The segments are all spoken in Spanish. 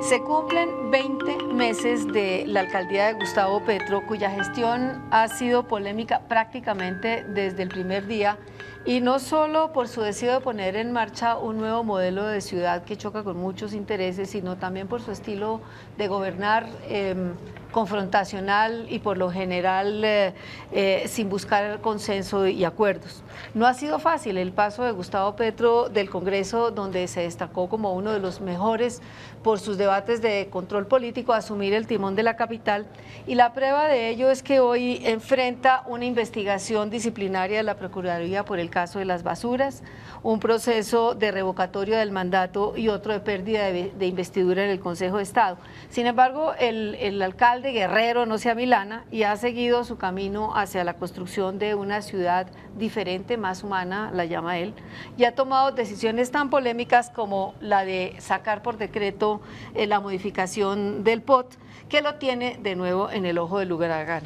Se cumplen 20 meses de la alcaldía de Gustavo Petro, cuya gestión ha sido polémica prácticamente desde el primer día, y no solo por su deseo de poner en marcha un nuevo modelo de ciudad que choca con muchos intereses, sino también por su estilo de gobernar confrontacional y por lo general sin buscar consenso y acuerdos. No ha sido fácil el paso de Gustavo Petro del Congreso, donde se destacó como uno de los mejores por sus debates de control político, a asumir el timón de la capital, y la prueba de ello es que hoy enfrenta una investigación disciplinaria de la Procuraduría por el caso de las basuras, un proceso de revocatorio del mandato y otro de pérdida de investidura en el Consejo de Estado. Sin embargo, el alcalde guerrero no se amilana y ha seguido su camino hacia la construcción de una ciudad diferente, más humana, la llama él, y ha tomado decisiones tan polémicas como la de sacar por decreto la modificación del POT, que lo tiene de nuevo en el ojo del huracán.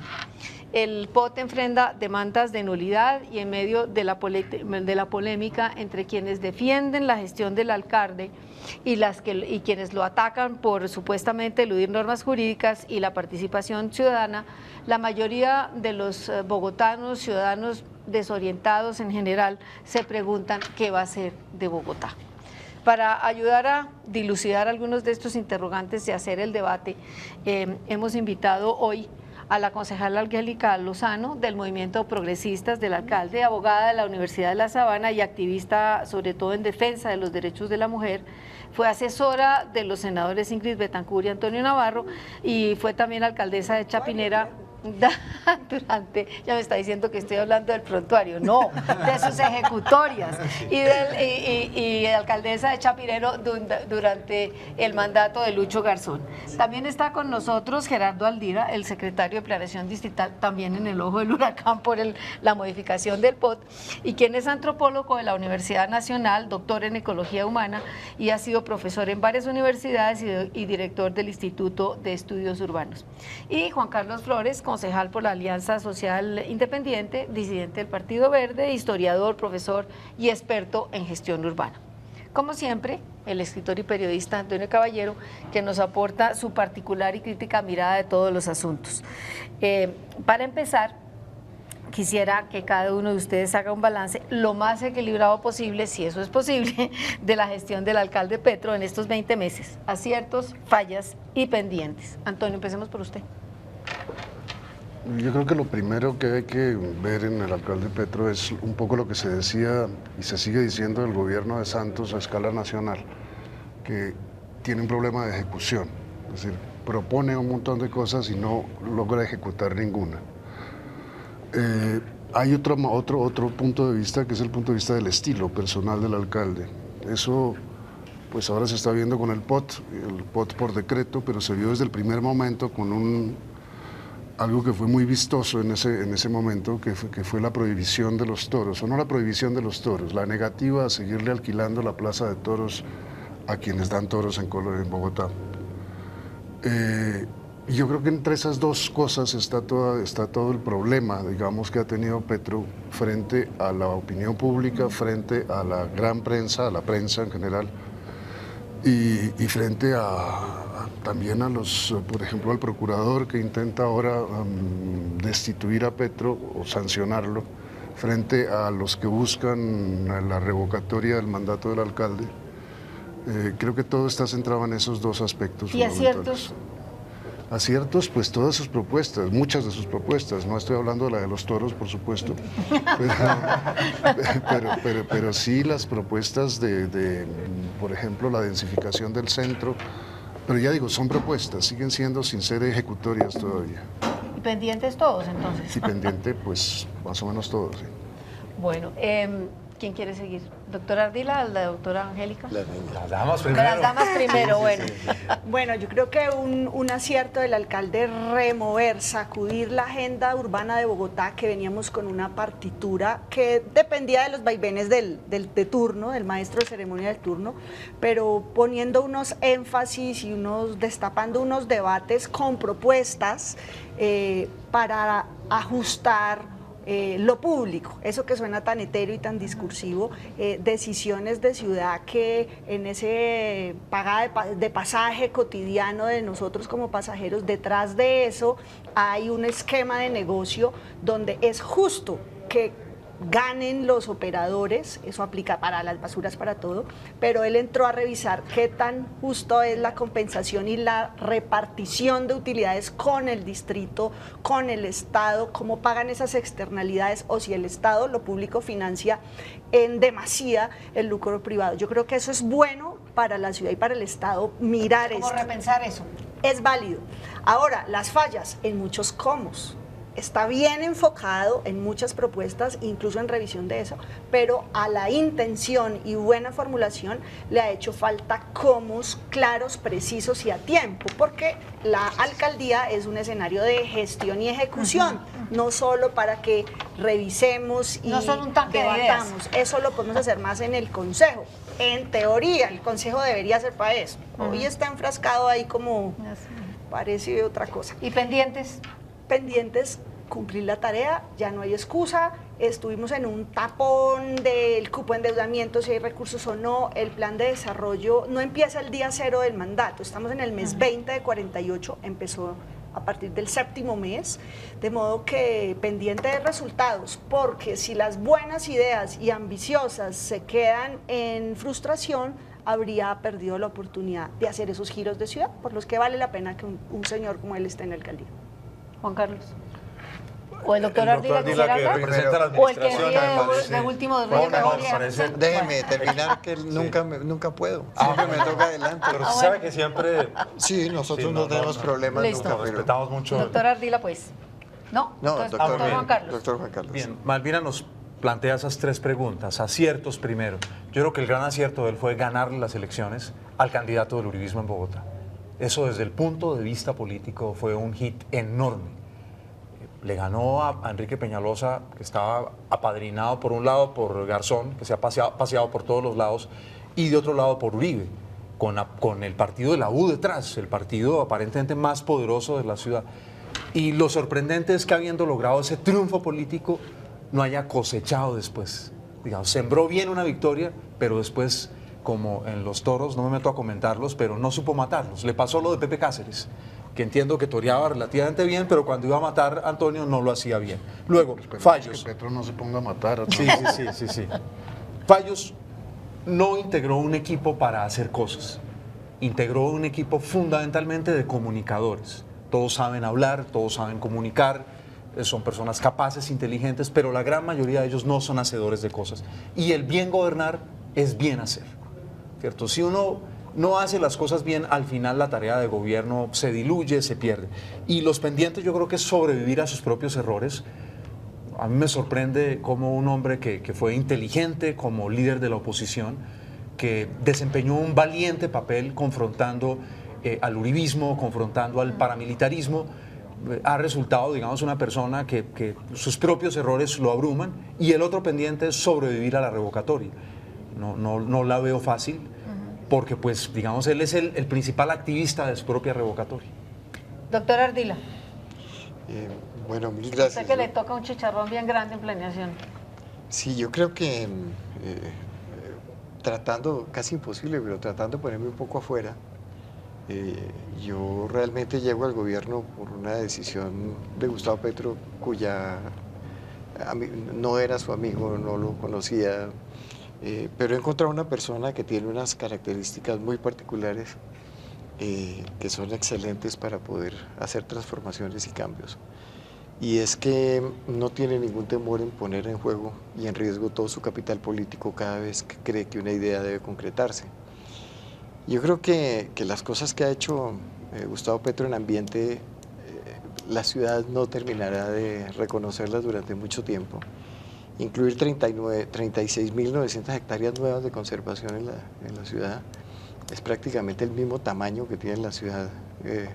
El POT enfrenta demandas de nulidad y en medio de la polémica entre quienes defienden la gestión del alcalde y quienes lo atacan por supuestamente eludir normas jurídicas y la participación ciudadana, la mayoría de los bogotanos, ciudadanos desorientados en general, se preguntan qué va a ser de Bogotá. Para ayudar a dilucidar algunos de estos interrogantes y hacer el debate, hemos invitado hoy a la concejala Angélica Lozano, del Movimiento Progresistas del Alcalde, abogada de la Universidad de La Sabana y activista sobre todo en defensa de los derechos de la mujer. Fue asesora de los senadores Ingrid Betancourt y Antonio Navarro, y fue también alcaldesa de Chapinera ya me está diciendo que estoy hablando del prontuario, no, de sus ejecutorias, y alcaldesa de Chapinero durante el mandato de Lucho Garzón. También está con nosotros Gerardo Aldira, el secretario de Planeación Distrital, también en el ojo del huracán por la modificación del POT, y quien es antropólogo de la Universidad Nacional, doctor en Ecología Humana, y ha sido profesor en varias universidades y director del Instituto de Estudios Urbanos. Y Juan Carlos Flores, concejal por la Alianza Social Independiente, disidente del Partido Verde, historiador, profesor y experto en gestión urbana. Como siempre, el escritor y periodista Antonio Caballero, que nos aporta su particular y crítica mirada de todos los asuntos. Para empezar, quisiera que cada uno de ustedes haga un balance lo más equilibrado posible, si eso es posible, de la gestión del alcalde Petro en estos 20 meses, aciertos, fallas y pendientes. Antonio, empecemos por usted. Yo creo que lo primero que hay que ver en el alcalde Petro es un poco lo que se decía y se sigue diciendo del gobierno de Santos a escala nacional, que tiene un problema de ejecución, es decir, propone un montón de cosas y no logra ejecutar ninguna. Hay otro punto de vista, que es el punto de vista del estilo personal del alcalde. Eso pues ahora se está viendo con el POT por decreto, pero se vio desde el primer momento con algo que fue muy vistoso en ese momento, que fue la prohibición de los toros, o no la prohibición de los toros, la negativa a seguirle alquilando la plaza de toros a quienes dan toros en Bogotá. Y yo creo que entre esas dos cosas está todo el problema, digamos, que ha tenido Petro frente a la opinión pública, frente a la gran prensa, a la prensa en general, y frente también por ejemplo, al procurador que intenta ahora destituir a Petro o sancionarlo, frente a los que buscan la revocatoria del mandato del alcalde. Creo que todo está centrado en esos dos aspectos. ¿Y aciertos? Aciertos, pues todas sus propuestas, muchas de sus propuestas, no estoy hablando de la de los toros, por supuesto, pero sí las propuestas por ejemplo, la densificación del centro, pero ya digo, son propuestas, siguen siendo sin ser ejecutorias todavía. ¿Y pendientes todos, entonces? Sí, pendiente, pues más o menos todos, sí. Bueno, ¿quién quiere seguir? ¿Doctora Ardila o la doctora Angélica? Las damas primero. Las damas primero, Sí, bueno. sí. Bueno, yo creo que un acierto del alcalde remover, sacudir la agenda urbana de Bogotá, que veníamos con una partitura que dependía de los vaivenes de turno, del maestro de ceremonia del turno, pero poniendo unos énfasis y destapando unos debates con propuestas para ajustar lo público, eso que suena tan etéreo y tan discursivo, decisiones de ciudad que en ese pagada de pasaje cotidiano de nosotros como pasajeros, detrás de eso hay un esquema de negocio donde es justo que ganen los operadores, eso aplica para las basuras, para todo, pero él entró a revisar qué tan justo es la compensación y la repartición de utilidades con el distrito, con el Estado, cómo pagan esas externalidades, o si el Estado, lo público, financia en demasía el lucro privado. Yo creo que eso es bueno para la ciudad y para el Estado mirar esto. ¿Cómo repensar eso? Es válido. Ahora, las fallas en muchos comos. Está bien enfocado en muchas propuestas, incluso en revisión de eso, pero a la intención y buena formulación le ha hecho falta comos claros, precisos y a tiempo, porque la alcaldía es un escenario de gestión y ejecución, no solo para que revisemos y no son un tanque debatamos. De ideas. Eso lo podemos hacer más en el consejo. En teoría, el consejo debería ser para eso. Hoy está enfrascado ahí como parece otra cosa. ¿Y pendientes? Pendientes, cumplir la tarea, ya no hay excusa, estuvimos en un tapón del cupo de endeudamiento, si hay recursos o no, el plan de desarrollo no empieza el día 0 del mandato, estamos en el mes 20 de 48, empezó a partir del 7º mes, de modo que pendiente de resultados, porque si las buenas ideas y ambiciosas se quedan en frustración, habría perdido la oportunidad de hacer esos giros de ciudad, por los que vale la pena que un señor como él esté en la alcaldía. Juan Carlos. O el doctor Ardila quisiera que hablar, representa la o el que administración, de último de No, memoria. me parece. Déjeme terminar, que nunca puedo. Siempre me toca adelante. Pero usted sabe que siempre Sí, nosotros Sí, no tenemos problemas Listo. nunca, pero... respetamos mucho. Doctor Ardila, pues. No, No, entonces, doctor, doctor Juan Carlos. doctor Juan Carlos. Bien, Malvina nos plantea esas 3 preguntas. Aciertos primero. Yo creo que el gran acierto de él fue ganarle las elecciones al candidato del uribismo en Bogotá. Eso desde el punto de vista político fue un hit enorme. Le ganó a Enrique Peñalosa, que estaba apadrinado por un lado por Garzón, que se ha paseado por todos los lados, y de otro lado por Uribe, con el partido de la U detrás, el partido aparentemente más poderoso de la ciudad. Y lo sorprendente es que habiendo logrado ese triunfo político, no haya cosechado después. Digamos, sembró bien una victoria, pero después, como en los toros, no me meto a comentarlos, pero no supo matarlos. Le pasó lo de Pepe Cáceres, que entiendo que toreaba relativamente bien, pero cuando iba a matar a Antonio no lo hacía bien. Luego, Esperemos fallos. que Petro no se ponga a matar a Sí. Fallos no integró un equipo para hacer cosas. Integró un equipo fundamentalmente de comunicadores. Todos saben hablar, todos saben comunicar, son personas capaces, inteligentes, pero la gran mayoría de ellos no son hacedores de cosas. Y el bien gobernar es bien hacer, ¿cierto? Si uno no hace las cosas bien, al final la tarea de gobierno se diluye, se pierde. Y los pendientes yo creo que es sobrevivir a sus propios errores. A mí me sorprende cómo un hombre que fue inteligente como líder de la oposición, que desempeñó un valiente papel confrontando al uribismo, confrontando al paramilitarismo, ha resultado, digamos, una persona que sus propios errores lo abruman, y el otro pendiente es sobrevivir a la revocatoria. No la veo fácil, porque, pues, digamos, él es el principal activista de su propia revocatoria. Doctor Ardila. Bueno, mil gracias. Sé que le toca un chicharrón bien grande en planeación. Sí, yo creo que tratando, casi imposible, pero tratando de ponerme un poco afuera, yo realmente llego al gobierno por una decisión de Gustavo Petro, cuya no era su amigo, no lo conocía, pero he encontrado una persona que tiene unas características muy particulares que son excelentes para poder hacer transformaciones y cambios. Y es que no tiene ningún temor en poner en juego y en riesgo todo su capital político cada vez que cree que una idea debe concretarse. Yo creo que las cosas que ha hecho Gustavo Petro en ambiente, la ciudad no terminará de reconocerlas durante mucho tiempo. Incluir 36.900 hectáreas nuevas de conservación en la ciudad es prácticamente el mismo tamaño que tiene la ciudad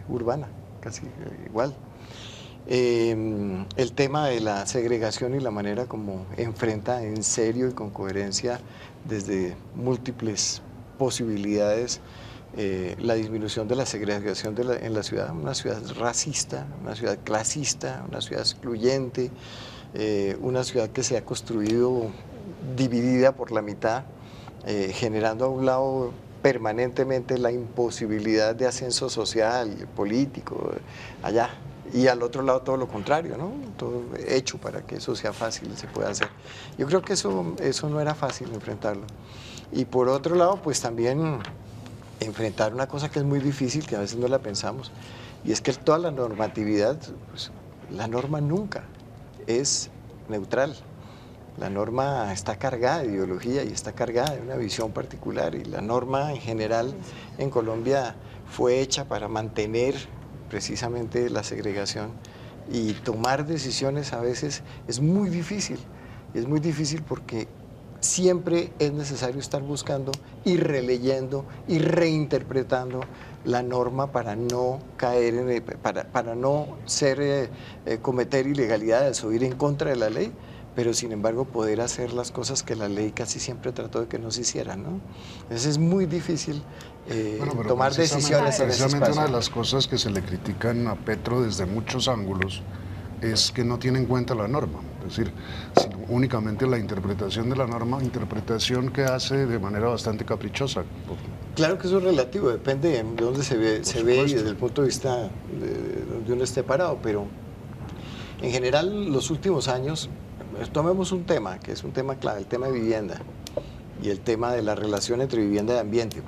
urbana, casi igual. El tema de la segregación y la manera como enfrenta en serio y con coherencia desde múltiples posibilidades la disminución de la segregación en la ciudad, una ciudad racista, una ciudad clasista, una ciudad excluyente, una ciudad que se ha construido dividida por la mitad, generando a un lado permanentemente la imposibilidad de ascenso social, político, allá. Y al otro lado todo lo contrario, ¿no? Todo hecho para que eso sea fácil y se pueda hacer. Yo creo que eso no era fácil enfrentarlo. Y por otro lado, pues también enfrentar una cosa que es muy difícil, que a veces no la pensamos, y es que toda la normatividad, pues, la norma nunca es neutral. La norma está cargada de ideología y está cargada de una visión particular, y la norma en general en Colombia fue hecha para mantener precisamente la segregación, y tomar decisiones a veces es muy difícil. Es muy difícil porque siempre es necesario estar buscando y releyendo y reinterpretando la norma para no caer para no cometer ilegalidades o ir en contra de la ley, pero sin embargo poder hacer las cosas que la ley casi siempre trató de que no se hicieran, ¿no? Entonces es muy difícil tomar decisiones en ese precisamente espacio. una de las cosas que se le critican a Petro desde muchos ángulos es que no tiene en cuenta la norma, es decir, sino únicamente la interpretación de la norma, interpretación que hace de manera bastante caprichosa. Claro que eso es relativo, depende de dónde se ve y desde el punto de vista de donde uno esté parado, pero en general los últimos años, tomemos un tema que es un tema clave, el tema de vivienda y el tema de la relación entre vivienda y ambiente.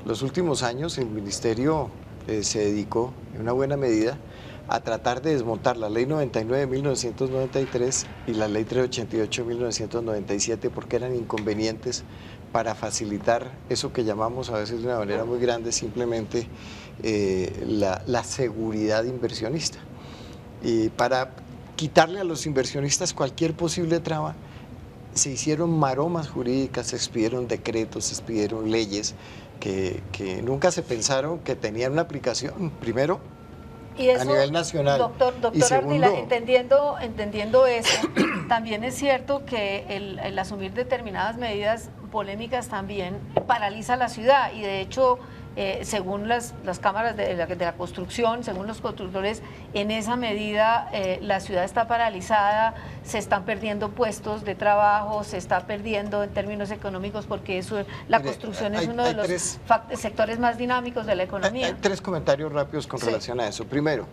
Los últimos años el Ministerio se dedicó en una buena medida a tratar de desmontar la Ley 99 de 1993 y la Ley 388 de 1997 porque eran inconvenientes para facilitar eso que llamamos a veces de una manera muy grande simplemente la seguridad inversionista. Y para quitarle a los inversionistas cualquier posible traba, se hicieron maromas jurídicas, se expidieron decretos, se expidieron leyes que nunca se pensaron que tenían una aplicación, primero, y eso, a nivel nacional. Doctor y segundo, Ardila, entendiendo eso, también es cierto que el asumir determinadas medidas polémicas también paraliza la ciudad, y de hecho, según las cámaras de la construcción, según los constructores, en esa medida la ciudad está paralizada, se están perdiendo puestos de trabajo, se está perdiendo en términos económicos, porque la construcción es uno de los sectores más dinámicos de la economía. Hay tres comentarios rápidos con relación a eso. Primero,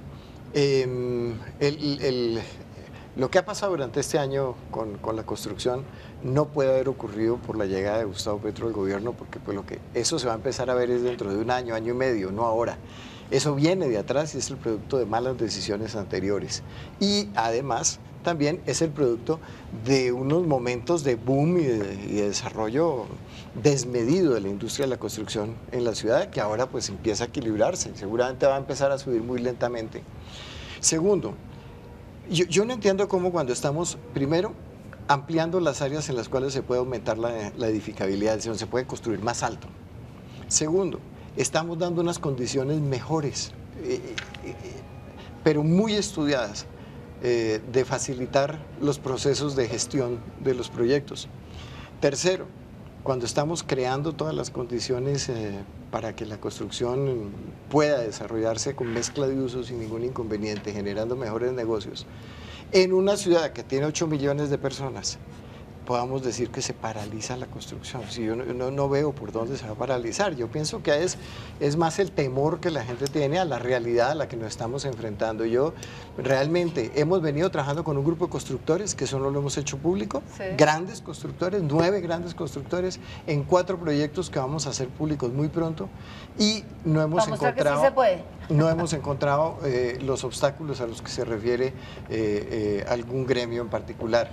lo que ha pasado durante este año con la construcción no puede haber ocurrido por la llegada de Gustavo Petro al gobierno, porque pues eso se va a empezar a ver es dentro de un año, año y medio, no ahora. Eso viene de atrás y es el producto de malas decisiones anteriores. Y además también es el producto de unos momentos de boom y de desarrollo desmedido de la industria de la construcción en la ciudad, que ahora pues empieza a equilibrarse, seguramente va a empezar a subir muy lentamente. Segundo, yo no entiendo cómo cuando estamos, primero, ampliando las áreas en las cuales se puede aumentar la edificabilidad, es decir, se puede construir más alto. Segundo, estamos dando unas condiciones mejores, pero muy estudiadas, de facilitar los procesos de gestión de los proyectos. Tercero, cuando estamos creando todas las condiciones para que la construcción pueda desarrollarse con mezcla de usos sin ningún inconveniente, generando mejores negocios, en una ciudad que tiene 8 millones de personas, podamos decir que se paraliza la construcción. Si yo no veo por dónde se va a paralizar. Yo pienso que es más el temor que la gente tiene a la realidad a la que nos estamos enfrentando. Yo realmente hemos venido trabajando con un grupo de constructores, que eso no lo hemos hecho público, sí. Grandes constructores, 9 grandes constructores, en 4 proyectos que vamos a hacer públicos muy pronto, y no hemos encontrado, que sí se puede. No hemos encontrado los obstáculos a los que se refiere algún gremio en particular.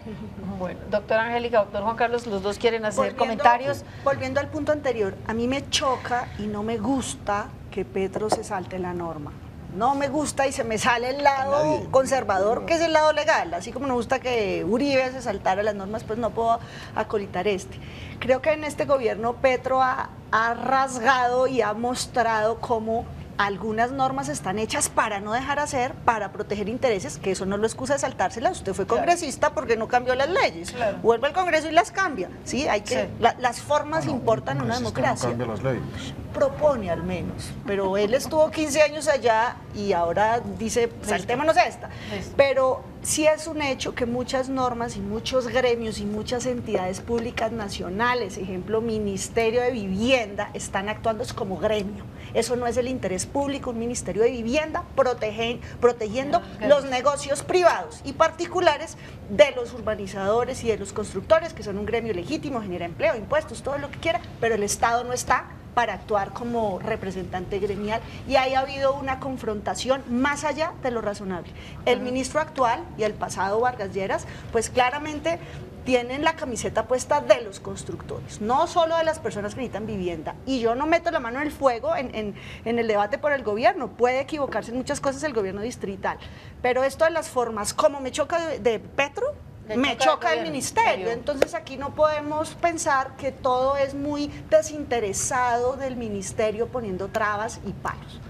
Bueno, doctora Angélica, doctor Juan Carlos, los dos quieren hacer comentarios. Volviendo al punto anterior, a mí me choca y no me gusta que Petro se salte la norma. No me gusta y se me sale el lado conservador, que es el lado legal. Así como me gusta que Uribe se saltara las normas, pues no puedo acolitar este. Creo que en este gobierno Petro ha rasgado y ha mostrado cómo algunas normas están hechas para no dejar hacer, para proteger intereses, que eso no lo excusa de saltárselas. Usted fue congresista porque no cambió las leyes. Claro. Vuelve al Congreso y las cambia. ¿Sí? Hay que, las formas importan en una democracia. No cambia las leyes. Propone al menos, pero él estuvo 15 años allá y ahora dice, saltémonos esta. Listo. Pero sí es un hecho que muchas normas y muchos gremios y muchas entidades públicas nacionales, ejemplo, Ministerio de Vivienda, están actuando como gremio. Eso no es el interés público, un Ministerio de Vivienda protegiendo los negocios privados y particulares de los urbanizadores y de los constructores, que son un gremio legítimo, genera empleo, impuestos, todo lo que quiera, pero el Estado no está para actuar como representante gremial, y ahí ha habido una confrontación más allá de lo razonable. El ministro actual y el pasado Vargas Lleras, pues claramente tienen la camiseta puesta de los constructores, no solo de las personas que necesitan vivienda. Y yo no meto la mano en el fuego en el debate por el gobierno, puede equivocarse en muchas cosas el gobierno distrital, pero esto de las formas, como me choca de Petro, me choca el ministerio. Entonces aquí no podemos pensar que todo es muy desinteresado del ministerio poniendo trabas y palos.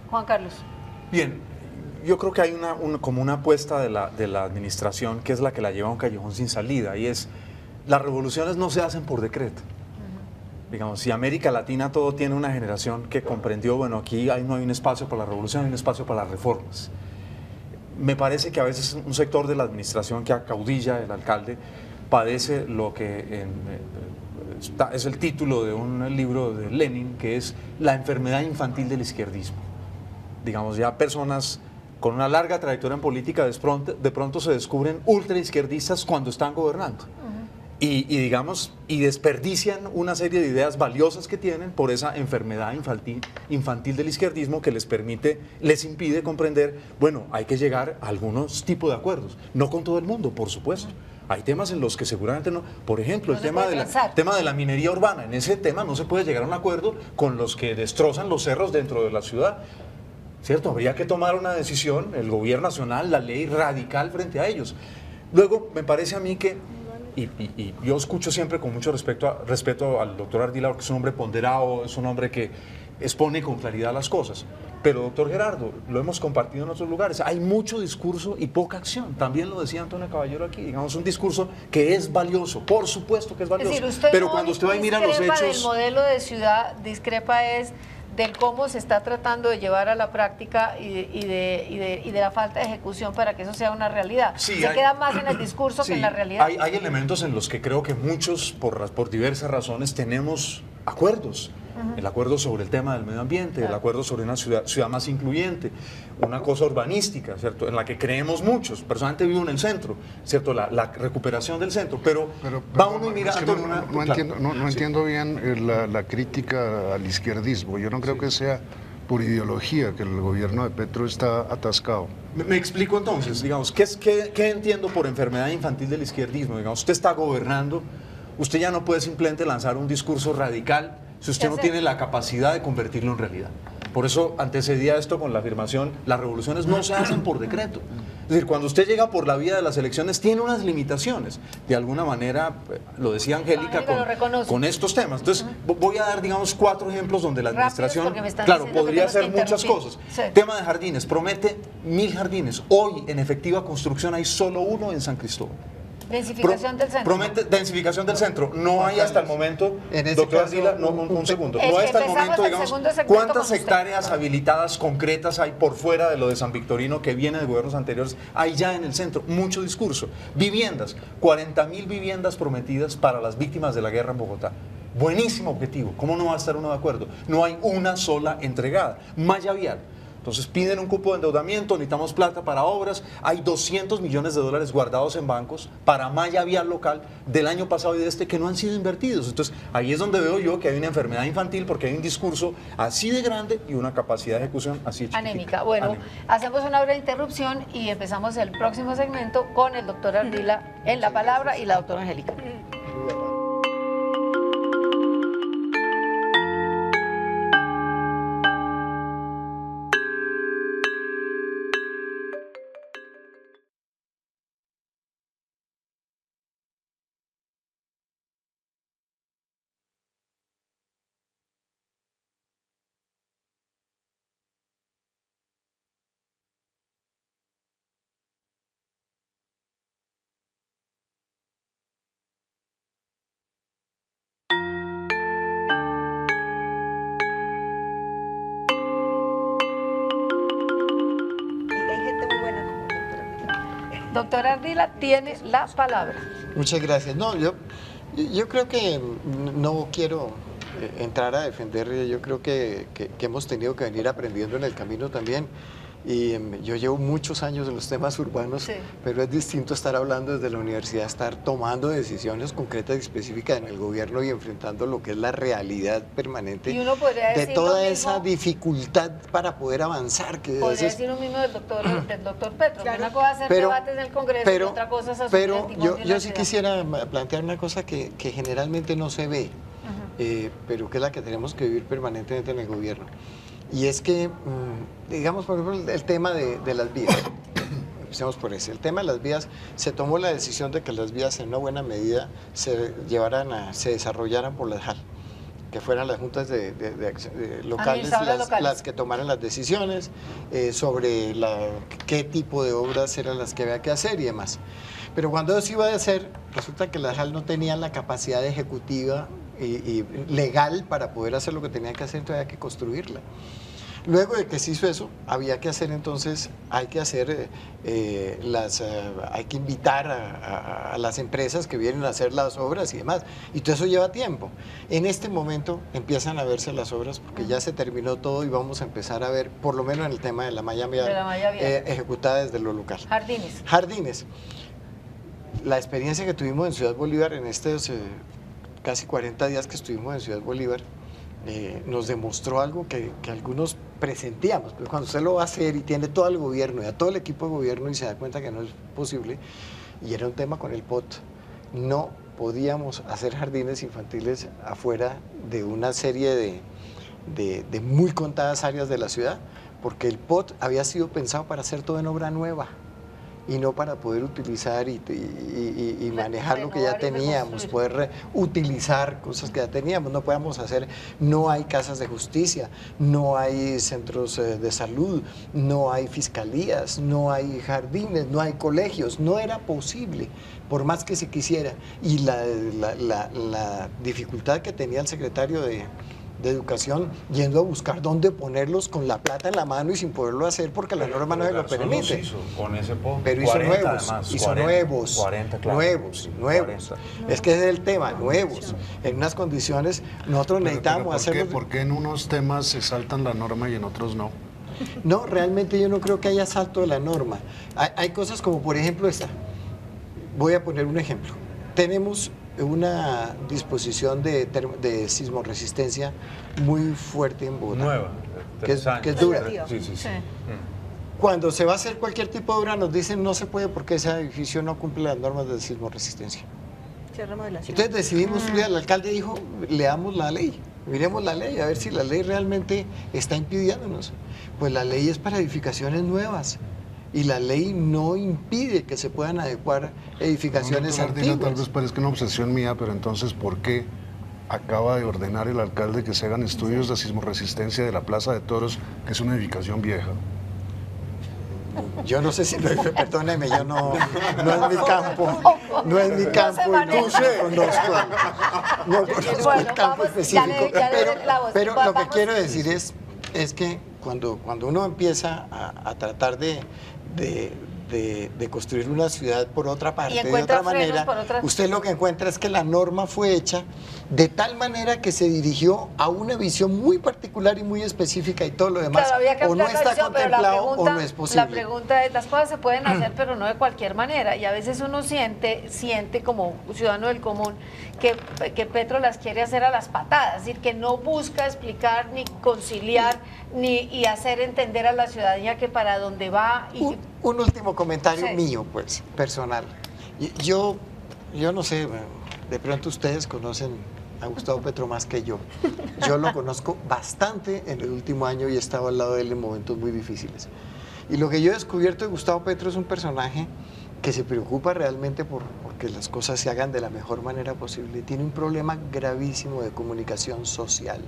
Juan Carlos. Bien, yo creo que hay como una apuesta de la administración que es la que la lleva a un callejón sin salida, y es, las revoluciones no se hacen por decreto. Digamos, si América Latina todo tiene una generación que comprendió, bueno, aquí no hay un espacio para la revolución, hay un espacio para las reformas. Me parece que a veces un sector de la administración que acaudilla el alcalde padece lo que es el título de un libro de Lenin, que es la enfermedad infantil del izquierdismo. Digamos, ya personas con una larga trayectoria en política de pronto se descubren ultraizquierdistas cuando están gobernando. Y desperdician una serie de ideas valiosas que tienen por esa enfermedad infantil del izquierdismo que les impide comprender, bueno, hay que llegar a algunos tipos de acuerdos, no con todo el mundo, por supuesto. Hay temas en los que seguramente no, por ejemplo, el tema de la minería urbana, en ese tema no se puede llegar a un acuerdo con los que destrozan los cerros dentro de la ciudad. ¿Cierto? Habría que tomar una decisión, el gobierno nacional, la ley radical frente a ellos. Luego, me parece a mí que y yo escucho siempre con mucho respeto al doctor Ardila, porque es un hombre ponderado, es un hombre que expone con claridad las cosas. Pero, doctor Gerardo, lo hemos compartido en otros lugares, hay mucho discurso y poca acción. También lo decía Antonio Caballero aquí, digamos, un discurso que es valioso, por supuesto que es valioso. Es decir, usted pero no cuando usted va y mira los discrepa hechos... del modelo de ciudad, discrepa es del cómo se está tratando de llevar a la práctica y de la falta de ejecución para que eso sea una realidad. Sí, se queda más en el discurso que en la realidad. Hay elementos en los que creo que muchos, por diversas razones, tenemos acuerdos. El acuerdo sobre el tema del medio ambiente, el acuerdo sobre una ciudad más incluyente, una cosa urbanística, ¿cierto? En la que creemos muchos. Personalmente vivo en el centro, ¿cierto? La recuperación del centro, pero va uno y mira... Es que no entiendo bien la crítica al izquierdismo. Yo no creo que sea por ideología que el gobierno de Petro está atascado. Me explico entonces, digamos, ¿qué entiendo por enfermedad infantil del izquierdismo? Digamos, usted está gobernando, usted ya no puede simplemente lanzar un discurso radical si usted no tiene la capacidad de convertirlo en realidad. Por eso antecedía esto con la afirmación, las revoluciones no se hacen por decreto. Es decir, cuando usted llega por la vía de las elecciones, tiene unas limitaciones. De alguna manera, lo decía Angélica con estos temas. Entonces, voy a dar, digamos, 4 ejemplos donde la administración, claro, podría hacer muchas cosas. Sí. Tema de jardines, promete 1000 jardines. Hoy, en efectiva construcción, hay solo 1 en San Cristóbal. Densificación del centro. Promete densificación del centro. No hay hasta el momento, doctor Ardila, un segundo. No hay hasta el momento, digamos, cuántas hectáreas habilitadas concretas hay por fuera de lo de San Victorino que viene de gobiernos anteriores. Hay ya en el centro mucho discurso. Viviendas, 40.000 viviendas prometidas para las víctimas de la guerra en Bogotá. Buenísimo objetivo. ¿Cómo no va a estar uno de acuerdo? No hay una sola entregada. Malla vial. Entonces piden un cupo de endeudamiento, necesitamos plata para obras, hay 200 millones de dólares guardados en bancos para malla vial local del año pasado y de este que no han sido invertidos. Entonces ahí es donde veo yo que hay una enfermedad infantil porque hay un discurso así de grande y una capacidad de ejecución así de chiquitita. Anémica. Bueno, hacemos una breve interrupción y empezamos el próximo segmento con el doctor Ardila en la palabra y la doctora Angélica. Doctor Ardila, tiene la palabra. Muchas gracias. No, yo creo que no quiero entrar a defender, yo creo que hemos tenido que venir aprendiendo en el camino también. Y yo llevo muchos años en los temas urbanos, Sí. pero es distinto estar hablando desde la universidad, estar tomando decisiones concretas y específicas en el gobierno y enfrentando lo que es la realidad permanente Y uno podría de decir toda lo esa mismo- dificultad para poder avanzar. Que a Podría veces- decir lo mismo del doctor Petro, Claro. que una cosa es hacer debates en el Congreso y otra cosa es asumir pero el timón de yo la sí ciudad. quisiera plantear una cosa que generalmente no se ve, pero que es la que tenemos que vivir permanentemente en el gobierno. Y es que, digamos, por ejemplo, el tema de las vías. Empecemos por ese. El tema de las vías, se tomó la decisión de que las vías en una buena medida se desarrollaran por las JAL, que fueran las juntas locales Administradoras locales. las que tomaran las decisiones sobre qué tipo de obras eran las que había que hacer y demás. Pero cuando eso iba a hacer, resulta que las JAL no tenían la capacidad ejecutiva y legal para poder hacer lo que tenía que hacer, entonces había que construirla. Luego de que se hizo eso, había que hacer entonces, hay que invitar a las empresas que vienen a hacer las obras y demás. Y todo eso lleva tiempo. En este momento empiezan a verse las obras porque ya se terminó todo y vamos a empezar a ver, por lo menos en el tema de la malla vial, ejecutada desde lo local. Jardines. Jardines. La experiencia que tuvimos en Ciudad Bolívar en estos casi 40 días que estuvimos en Ciudad Bolívar, nos demostró algo que algunos presentíamos, pero cuando usted lo va a hacer y tiene todo el gobierno y a todo el equipo de gobierno y se da cuenta que no es posible, y era un tema con el POT, no podíamos hacer jardines infantiles afuera de una serie de muy contadas áreas de la ciudad, porque el POT había sido pensado para hacer todo en obra nueva y no para poder utilizar y manejar lo que ya Renovar y teníamos, reconstruir. poder utilizar cosas que ya teníamos. No podíamos hacer, no hay casas de justicia, no hay centros de salud, no hay fiscalías, no hay jardines, no hay colegios, no era posible, por más que se quisiera. Y la dificultad que tenía el secretario de Educación yendo a buscar dónde ponerlos con la plata en la mano y sin poderlo hacer porque la norma no se lo permite. Con ese POT. Pero hizo 40 nuevos, además, hizo 40, nuevos, 40, claro, nuevos, sí, nuevos. 40. Es que ese es el tema, nuevos. En unas condiciones, nosotros necesitamos ¿por qué? hacerlo. ¿Por qué en unos temas se saltan la norma y en otros no? No, realmente yo no creo que haya salto de la norma. Hay cosas como, por ejemplo, esta. Voy a poner un ejemplo. Tenemos una disposición de sismorresistencia muy fuerte en Bogotá. Nueva. Que es 3 años. dura. Sí, sí, sí. Sí. Cuando se va a hacer cualquier tipo de obra nos dicen no se puede porque ese edificio no cumple las normas de sismorresistencia. Sí, remodelación. Entonces decidimos, el alcalde dijo, leamos la ley, miremos la ley, a ver si la ley realmente está impidiéndonos. Pues la ley es para edificaciones nuevas y la ley no impide que se puedan adecuar edificaciones Doctor Ardila, antiguas. tal vez parezca una obsesión mía, pero entonces, ¿por qué acaba de ordenar el alcalde que se hagan estudios de sismorresistencia de la Plaza de Toros, que es una edificación vieja? Yo no sé si, perdóneme, yo no es mi campo, no es mi campo y no conozco Bueno, el campo vamos, específico. ya le doy la voz. Pero lo que Vamos. quiero decir es que cuando uno empieza a tratar de construir una ciudad por otra parte, de encuentra otra frenos manera, por otra- usted lo que encuentra es que la norma fue hecha de tal manera que se dirigió a una visión muy particular y muy específica y todo lo demás, Claro, había que o no ampliar la está visión, pero la contemplado pregunta, o no es posible. La pregunta es, las cosas se pueden hacer, pero no de cualquier manera. Y a veces uno siente como ciudadano del común que Petro las quiere hacer a las patadas, es decir, que no busca explicar ni conciliar y hacer entender a la ciudadanía que para dónde va. Un último comentario Sí. mío, pues, personal. Yo no sé, de pronto ustedes conocen a Gustavo Petro más que yo. Yo lo conozco bastante en el último año y he estado al lado de él en momentos muy difíciles. Y lo que yo he descubierto de Gustavo Petro es un personaje que se preocupa realmente porque las cosas se hagan de la mejor manera posible. Tiene un problema gravísimo de comunicación social.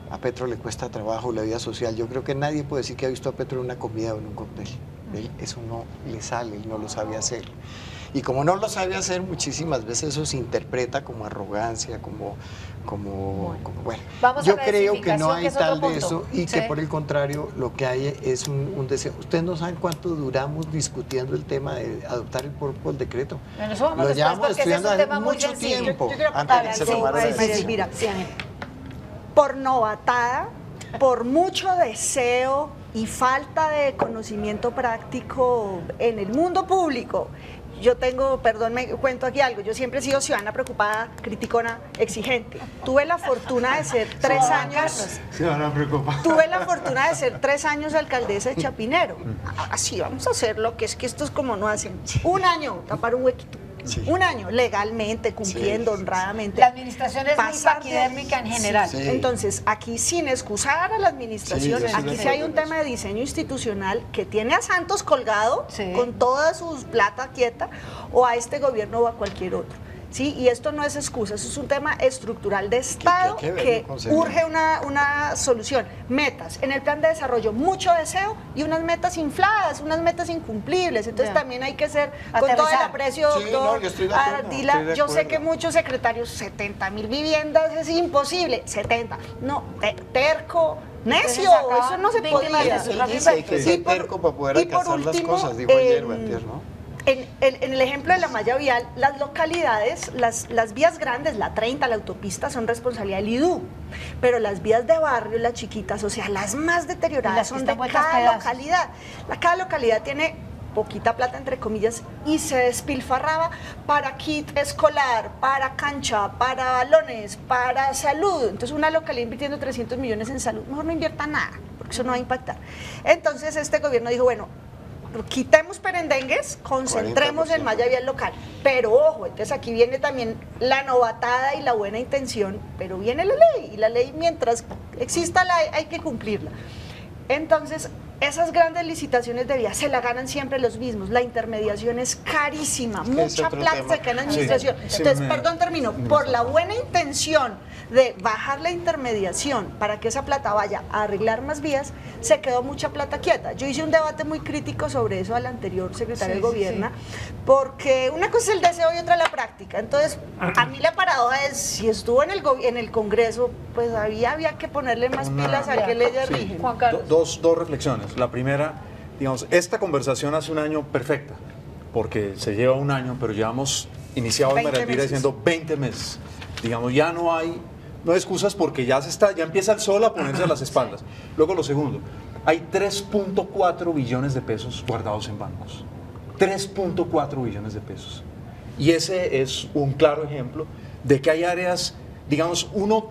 A Petro le cuesta trabajo la vida social. Yo creo que nadie puede decir que ha visto a Petro en una comida o en un cóctel. Él, eso no le sale, él no lo sabe hacer. Y como no lo sabe hacer, muchísimas veces eso se interpreta como arrogancia, como bueno. Vamos a Yo la creo que no desificación, hay que es otro tal de punto. eso y Sí. que por el contrario lo que hay es un deseo. Ustedes no saben cuánto duramos discutiendo el tema de adoptar el decreto. Bueno, eso vamos Lo después, llevamos porque ese es un estudiando hace tema muy mucho sencillo. tiempo Yo quiero antes apuntar de que se algo, tomara la María decisión. Elvira. Por novatada, por mucho deseo y falta de conocimiento práctico en el mundo público. Yo tengo, perdón, me cuento aquí algo, yo siempre he sido ciudadana preocupada, criticona, exigente. Tuve la fortuna de ser 3 años... Se van a preocupar. Tuve la fortuna de ser 3 años alcaldesa de Chapinero. Así vamos a hacer lo que es que esto es como no hacen. 1 año, tapar un huequito. Sí. 1 año, legalmente, cumpliendo, Sí, sí, sí. honradamente. La administración es muy Pasar de- paquidérmica en general. Sí. Entonces, aquí sin excusar a la administración, Sí, yo estoy aquí de sí hay acuerdo un con tema de diseño institucional que tiene a Santos colgado Sí. con toda su plata quieta, o a este gobierno o a cualquier otro. ¿Sí? Y esto no es excusa, eso es un tema estructural de Estado hay que verlo que con seriedad. urge una solución. Metas, en el plan de desarrollo, mucho deseo y unas metas infladas, unas metas incumplibles. Entonces Ya. también hay que ser, con todo el Aterrizar. aprecio, Sí, doctor no, yo estoy de acuerdo, Ardila, estoy de yo sé acuerdo. que muchos secretarios, 70.000 viviendas es imposible, 70. No, terco, necio, acaban eso no se víctimas podía. de su Él propio dice invento. que Y ser por- terco para poder y por alcanzar las último, cosas, dijo ayer, antier, ¿no? En el ejemplo de la malla vial, las localidades, las vías grandes, la 30, la autopista, son responsabilidad del IDU, pero las vías de barrio, las chiquitas, o sea, las más deterioradas Las que son están de vueltas cada pedazos. localidad. Cada localidad tiene poquita plata, entre comillas, y se despilfarraba para kit escolar, para cancha, para balones, para salud. Entonces, una localidad invirtiendo 300 millones en salud, mejor no invierta nada, porque eso no va a impactar. Entonces, este gobierno dijo, bueno, quitemos perendengues, concentremos 40%. en malla vial local. Pero ojo, entonces aquí viene también la novatada y la buena intención, pero viene la ley, y la ley mientras exista hay que cumplirla. Entonces, esas grandes licitaciones de vías se la ganan siempre los mismos. La intermediación es carísima, Es mucha otro plata tema. se queda en Sí, administración. sí, Entonces, me- perdón, termino. Por la buena intención de bajar la intermediación para que esa plata vaya a arreglar más vías, se quedó mucha plata quieta. Yo hice un debate muy crítico sobre eso al anterior secretario Sí, del sí, gobierno, porque una cosa es el deseo y otra la práctica. Entonces, a mí la paradoja es, si estuvo en el Congreso, pues había que ponerle más pilas a qué leyes Sí. rigen. Juan Carlos. Dos reflexiones. La primera, digamos, esta conversación hace un año perfecta, porque se lleva un año, pero llevamos iniciado 20 María Elvira meses. diciendo 20 meses. Digamos, ya no hay excusas porque ya empieza el sol a ponerse a las espaldas. Luego lo segundo, hay 3.4 billones de pesos guardados en bancos. 3.4 billones de pesos. Y ese es un claro ejemplo de que hay áreas, digamos, uno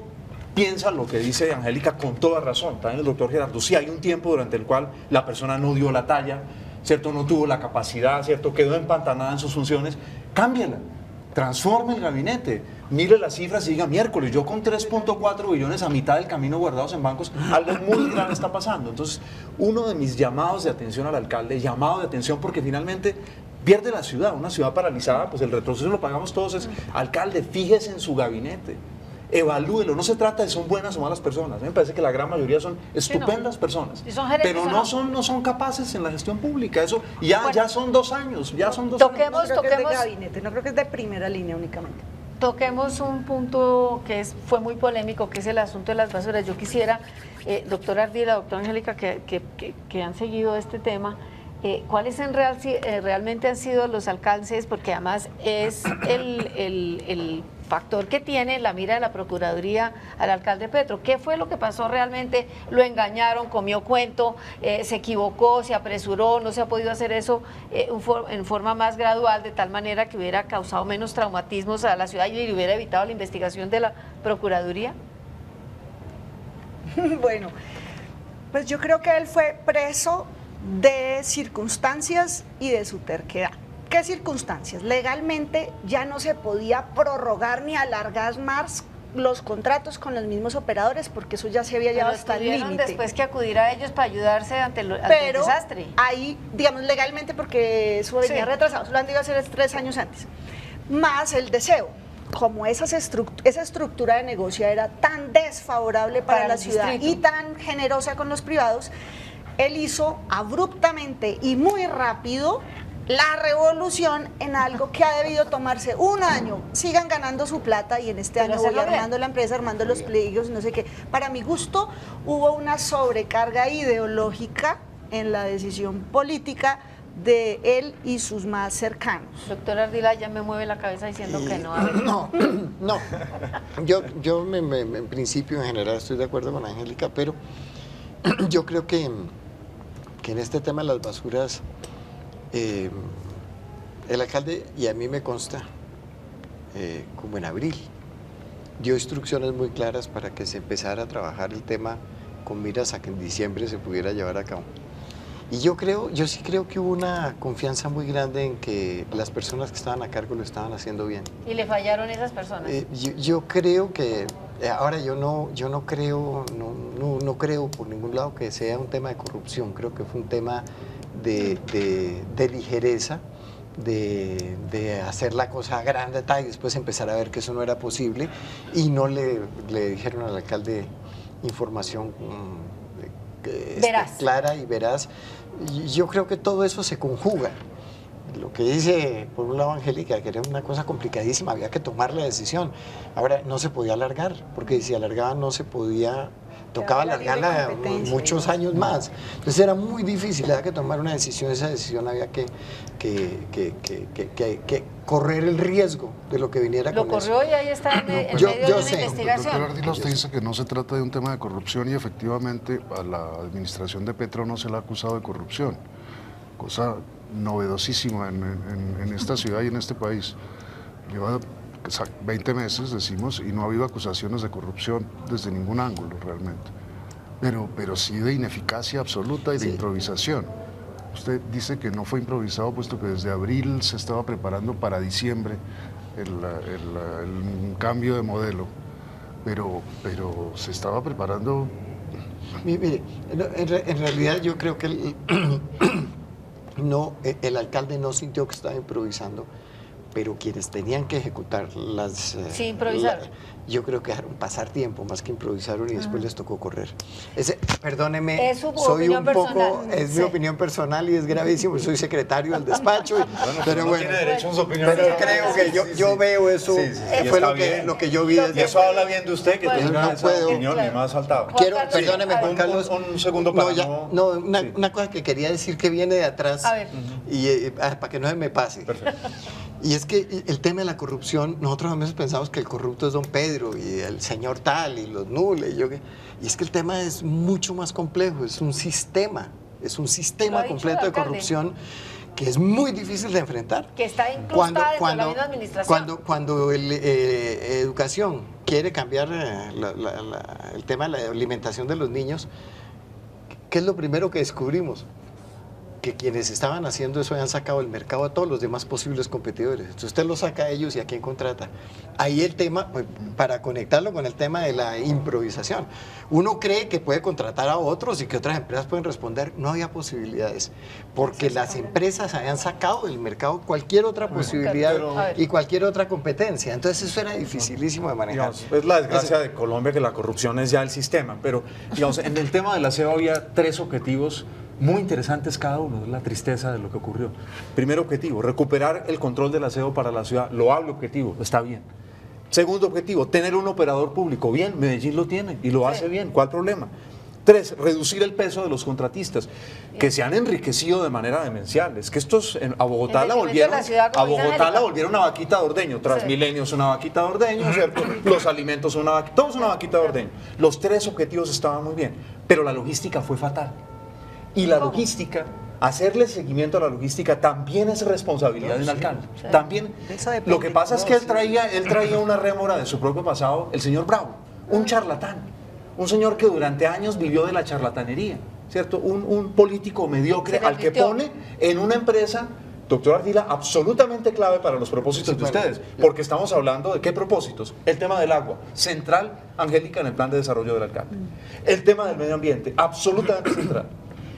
piensa lo que dice Angélica con toda razón, también el doctor Gerardo, sí hay un tiempo durante el cual la persona no dio la talla, ¿cierto? No tuvo la capacidad, ¿cierto? Quedó empantanada en sus funciones, cámbiela, transforme el gabinete, mire las cifras y diga, miércoles, yo con 3.4 billones a mitad del camino guardados en bancos, algo muy grave está pasando. Entonces, uno de mis llamados de atención al alcalde, llamado de atención porque finalmente pierde la ciudad, una ciudad paralizada, pues el retroceso lo pagamos todos, es, alcalde, fíjese en su gabinete. Evalúelo, no se trata de son buenas o malas personas. A mí me parece que la gran mayoría son estupendas personas, Y son gerentes pero o no no. son capaces en la gestión pública. Eso ya, Bueno. ya son 2 años, ya son 2 Toquemos- años. No creo que es de toquemos- gabinete, no creo que es de primera línea únicamente. Toquemos un punto que fue muy polémico, que es el asunto de las basuras. Yo quisiera, doctor Ardila, doctor Angélica, que han seguido este tema, ¿cuáles realmente han sido los alcances? Porque además es el factor que tiene la mira de la Procuraduría al alcalde Petro. ¿Qué fue lo que pasó realmente? ¿Lo engañaron, comió cuento, se equivocó, se apresuró, no se ha podido hacer eso en forma más gradual, de tal manera que hubiera causado menos traumatismos a la ciudad y le hubiera evitado la investigación de la Procuraduría? Bueno, pues yo creo que él fue preso de circunstancias y de su terquedad. ¿Qué circunstancias? Legalmente ya no se podía prorrogar ni alargar más los contratos con los mismos operadores porque eso ya se había llevado Pero hasta el tuvieron límite. después que acudir a ellos para ayudarse ante el Pero desastre. ahí, digamos, legalmente, porque eso venía Sí. retrasado, eso lo han debido hacer 3 años antes, más el deseo. Como esa estructura de negocio era tan desfavorable para la el ciudad distrito. y tan generosa con los privados, él hizo abruptamente y muy rápido la revolución en algo que ha debido tomarse un año. Sigan ganando su plata y en este Pero año voy hacerlo bien. armando la empresa, armando los pliegos, no sé qué. Para mi gusto hubo una sobrecarga ideológica en la decisión política de él y sus más cercanos. Doctor Ardila ya me mueve la cabeza diciendo que no. A ver. No, no. Yo en principio, en general, estoy de acuerdo con Angélica, pero yo creo que en este tema de las basuras, el alcalde, y a mí me consta, como en abril, dio instrucciones muy claras para que se empezara a trabajar el tema con miras a que en diciembre se pudiera llevar a cabo. Y yo sí creo que hubo una confianza muy grande en que las personas que estaban a cargo lo estaban haciendo bien. Y le fallaron esas personas. Yo creo que, ahora yo no creo por ningún lado que sea un tema de corrupción, creo que fue un tema de ligereza, de hacer la cosa grande y después empezar a ver que eso no era posible y no le dijeron al alcalde información Veraz. clara y veraz. Yo creo que todo eso se conjuga. Lo que dice, por un lado, Angélica, que era una cosa complicadísima, había que tomar la decisión. Ahora, no se podía alargar, porque si alargaba no se podía, tocaba la libre alargarla competencia, muchos años más. Entonces era muy difícil, había que tomar una decisión, esa decisión había que correr el riesgo de lo que viniera Lo con eso. corrió y ahí está en medio Yo de una sé. El investigación. doctor Ardila, usted dice que no se trata de un tema de corrupción y efectivamente a la administración de Petro no se le ha acusado de corrupción, cosa novedosísima en esta ciudad y en este país. Lleva 20 meses, decimos, y no ha habido acusaciones de corrupción desde ningún ángulo realmente, pero sí de ineficacia absoluta y de improvisación. Usted dice que no fue improvisado puesto que desde abril se estaba preparando para diciembre el cambio de modelo, pero se estaba preparando. Mire, en realidad yo creo que el alcalde no sintió que estaba improvisando, pero quienes tenían que ejecutar las... Sí, improvisaron. Yo creo que dejaron pasar tiempo más que improvisaron y después les tocó correr. Perdóneme, Es su soy opinión un poco, personal. es Sí. mi opinión personal y es gravísimo, soy secretario del despacho, pero no bueno, tiene derecho a su opinión. pero creo que yo veo eso, Sí, sí, sí. fue Está lo bien. que yo vi Y desde... eso habla bien de usted, que Bueno, tenga no esa puedo. opinión, Claro. ni más saltado. Quiero, Juan Carlos, perdóneme, a Juan ver. Carlos. Un segundo para Sí. Una cosa que quería decir que viene de atrás A ver. y para que no se me pase. Perfecto. Y es que el tema de la corrupción, nosotros a veces pensamos que el corrupto es don Pedro y el señor tal y los nules. Y es que el tema es mucho más complejo, es un sistema Lo ha dicho completo el de alcalde. corrupción que es muy difícil de enfrentar. Que está incrustada dentro de la misma administración. Cuando educación quiere cambiar el tema de la alimentación de los niños, ¿qué es lo primero que descubrimos? Que quienes estaban haciendo eso habían sacado del mercado a todos los demás posibles competidores. Entonces usted los saca a ellos y a quién contrata. Ahí el tema, para conectarlo con el tema de la improvisación, uno cree que puede contratar a otros y que otras empresas pueden responder. No había posibilidades, porque las empresas habían sacado del mercado cualquier otra posibilidad A ver. y cualquier otra competencia. Entonces eso era dificilísimo de manejar. Digamos, es la desgracia de Colombia que la corrupción es ya el sistema, pero digamos, en el tema del aseo había 3 objetivos muy interesantes cada uno, es la tristeza de lo que ocurrió. Primer objetivo, recuperar el control del aseo para la ciudad, loable objetivo, está bien. Segundo objetivo, tener un operador público, bien, Medellín lo tiene y lo hace bien, ¿cuál problema? 3, reducir el peso de los contratistas, que se han enriquecido de manera demencial. Es que estos a Bogotá En la detrimento de volvieron, la ciudad, como a dice Bogotá Angélica. la volvieron una vaquita de ordeño. Transmilenio es una vaquita de ordeño, ¿cierto? Los alimentos son una vaquita, todo es una vaquita de ordeño. Los 3 objetivos estaban muy bien, pero la logística fue fatal. Y la logística, hacerle seguimiento a la logística también es responsabilidad de un alcalde. También. Eso depende. Lo que pasa es que él traía una rémora de su propio pasado, el señor Bravo, un charlatán, un señor que durante años vivió de la charlatanería, ¿cierto? Un político mediocre Se al que repitió. pone en una empresa, doctor Ardila, absolutamente clave para los propósitos de ustedes, porque estamos hablando de qué propósitos. El tema del agua, central, Angélica, en el plan de desarrollo del alcalde. El tema del medio ambiente, absolutamente central.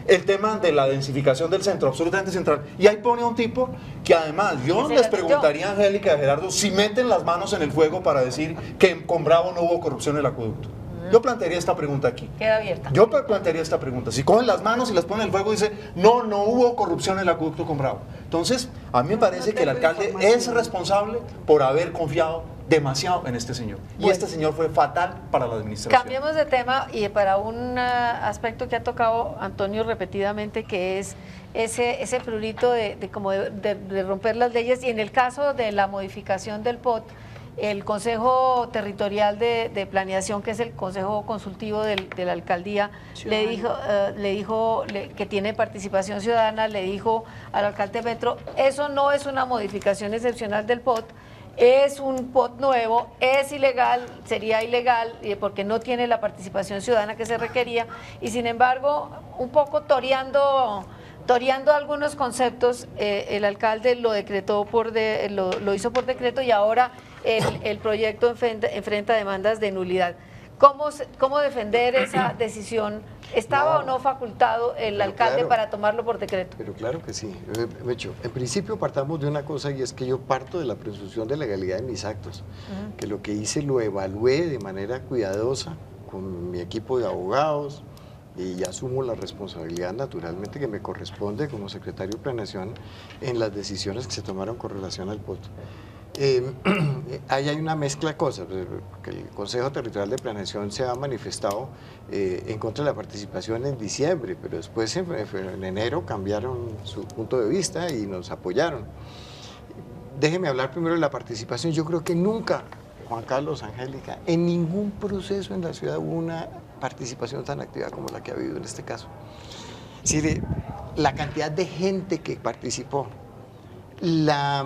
El tema de la densificación del centro, absolutamente central. Y ahí pone a un tipo que además, yo Se les repitió. preguntaría a Angélica y a Gerardo si meten las manos en el fuego para decir que con Bravo no hubo corrupción en el acueducto. Yo plantearía esta pregunta aquí. Queda abierta. Yo plantearía esta pregunta. Si cogen las manos y las ponen en el fuego y dice, no hubo corrupción en el acueducto con Bravo. Entonces, a mí me parece No que el tengo alcalde información. es responsable por haber confiado demasiado en este señor. Y Bueno. este señor fue fatal para la administración. Cambiemos de tema y para un aspecto que ha tocado Antonio repetidamente, que es ese prurito de romper las leyes. Y en el caso de la modificación del POT, el Consejo Territorial de Planeación, que es el Consejo Consultivo de la Alcaldía, le dijo que tiene participación ciudadana, le dijo al alcalde Petro, eso no es una modificación excepcional del POT, es un POT nuevo, es ilegal, sería ilegal porque no tiene la participación ciudadana que se requería, y sin embargo, un poco toreando algunos conceptos, el alcalde lo decretó lo hizo por decreto, y ahora el proyecto enfrenta demandas de nulidad. ¿Cómo defender esa decisión? ¿Estaba o no facultado el alcalde claro, para tomarlo por decreto? Pero claro que sí. Mecho, en principio partamos de una cosa, y es que yo parto de la presunción de legalidad de mis actos, que lo que hice lo evalué de manera cuidadosa con mi equipo de abogados, y asumo la responsabilidad naturalmente que me corresponde como secretario de Planeación en las decisiones que se tomaron con relación al POT. Ahí hay una mezcla de cosas, porque el Consejo Territorial de Planeación se ha manifestado en contra de la participación en diciembre, pero después en enero cambiaron su punto de vista y nos apoyaron. Déjeme hablar primero de la participación. Yo creo que nunca, Juan Carlos, Angélica, en ningún proceso en la ciudad hubo una participación tan activa como la que ha habido en este caso. Es decir, la cantidad de gente que participó, la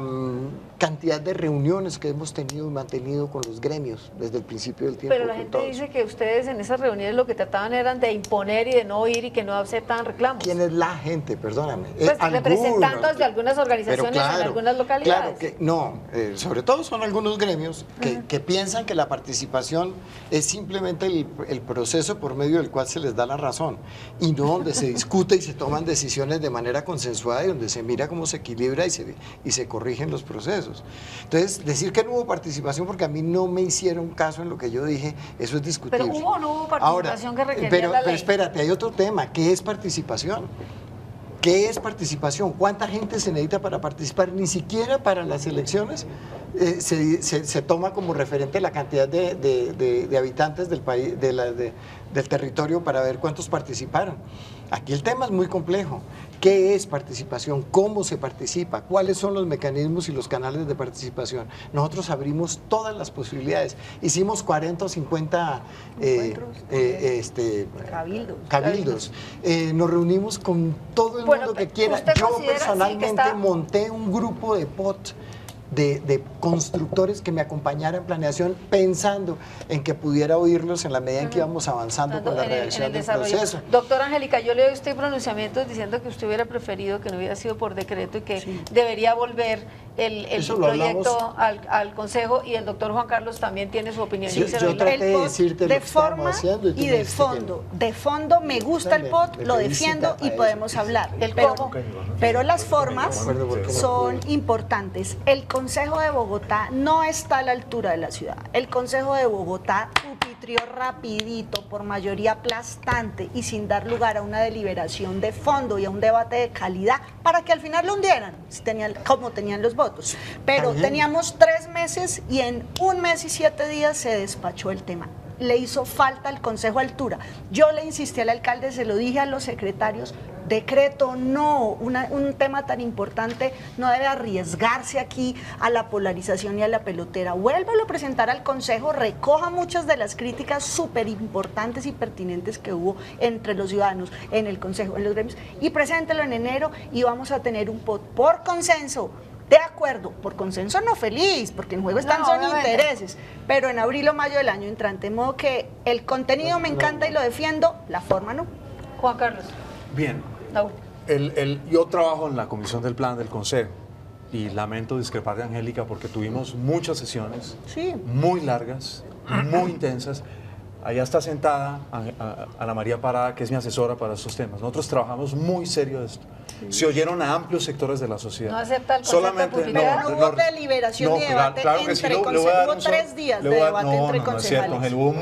cantidad de reuniones que hemos tenido y mantenido con los gremios desde el principio del tiempo. Pero la con gente todos. dice que ustedes en esas reuniones lo que trataban eran de imponer y de no oír y que no aceptaban reclamos. ¿Quién es la gente? Perdóname. Pues Algunos, representantes de algunas pero organizaciones en algunas localidades. Claro que no, sobre todo son algunos gremios que piensan que la participación es simplemente el proceso por medio del cual se les da la razón, y no donde se discute y se toman decisiones de manera consensuada y donde se mira cómo se equilibra y se corrigen los procesos. Entonces, decir que no hubo participación porque a mí no me hicieron caso en lo que yo dije, eso es discutible. Pero ¿hubo o no hubo participación que requería pero, la ley? Pero espérate, hay otro tema, ¿qué es participación? ¿Qué es participación? ¿Cuánta gente se necesita para participar? Ni siquiera para las elecciones se toma como referente la cantidad de habitantes del país, del territorio, para ver cuántos participaron. Aquí el tema es muy complejo. ¿Qué es participación? ¿Cómo se participa? ¿Cuáles son los mecanismos y los canales de participación? Nosotros abrimos todas las posibilidades. Hicimos 40 o 50 cabildos. Nos reunimos con todo el mundo que quiera. ¿usted Yo considera, sí, que personalmente está... monté un grupo de POT de constructores que me acompañaran en planeación, pensando en que pudiera oírlos en la medida en que íbamos avanzando con la redacción del proceso. Doctora Angélica, yo le doy a usted pronunciamientos diciendo que usted hubiera preferido que no hubiera sido por decreto y que debería volver el proyecto al Consejo, y el doctor Juan Carlos también tiene su opinión. Yo traté de decirte lo de que estábamos forma haciendo y tú y me de dijiste que fondo. De fondo me gusta el POT, Me lo pedí defiendo cita y para podemos eso. hablar. ¿El Pero, cómo? pero las formas No me acuerdo por qué no son pude. importantes. El Consejo de Bogotá no está a la altura de la ciudad. El Consejo de Bogotá pupitrió rapidito, por mayoría aplastante y sin dar lugar a una deliberación de fondo y a un debate de calidad para que al final lo hundieran, como tenían los votos. Pero teníamos 3 meses y en 1 mes y 7 días se despachó el tema. Le hizo falta al Consejo Altura. Yo le insistí al alcalde, se lo dije a los secretarios, decreto no, un tema tan importante no debe arriesgarse aquí a la polarización y a la pelotera. Vuélvalo a presentar al Consejo, recoja muchas de las críticas súper importantes y pertinentes que hubo entre los ciudadanos en el Consejo, en los gremios, y preséntelo en enero y vamos a tener un POT por consenso. De acuerdo, por consenso no feliz, porque en juego están son obviamente. intereses, pero en abril o mayo del año entrante, de modo que el contenido me encanta y lo defiendo, la forma no. Juan Carlos. Bien, No. yo trabajo en la comisión del plan del Consejo y lamento discrepar de Angélica porque tuvimos muchas sesiones Sí. muy largas, muy intensas. Allá está sentada Ana María Parada, que es mi asesora para estos temas. Nosotros trabajamos muy serio de esto. Se oyeron a amplios sectores de la sociedad. ¿No acepta el concepto de publicidad? Pero no hubo deliberación ni debate que sí, entre le voy a consejos. dar Hubo un 3 días de le voy a- debate no, entre no, no es cierto, concejales. Ángel, hubo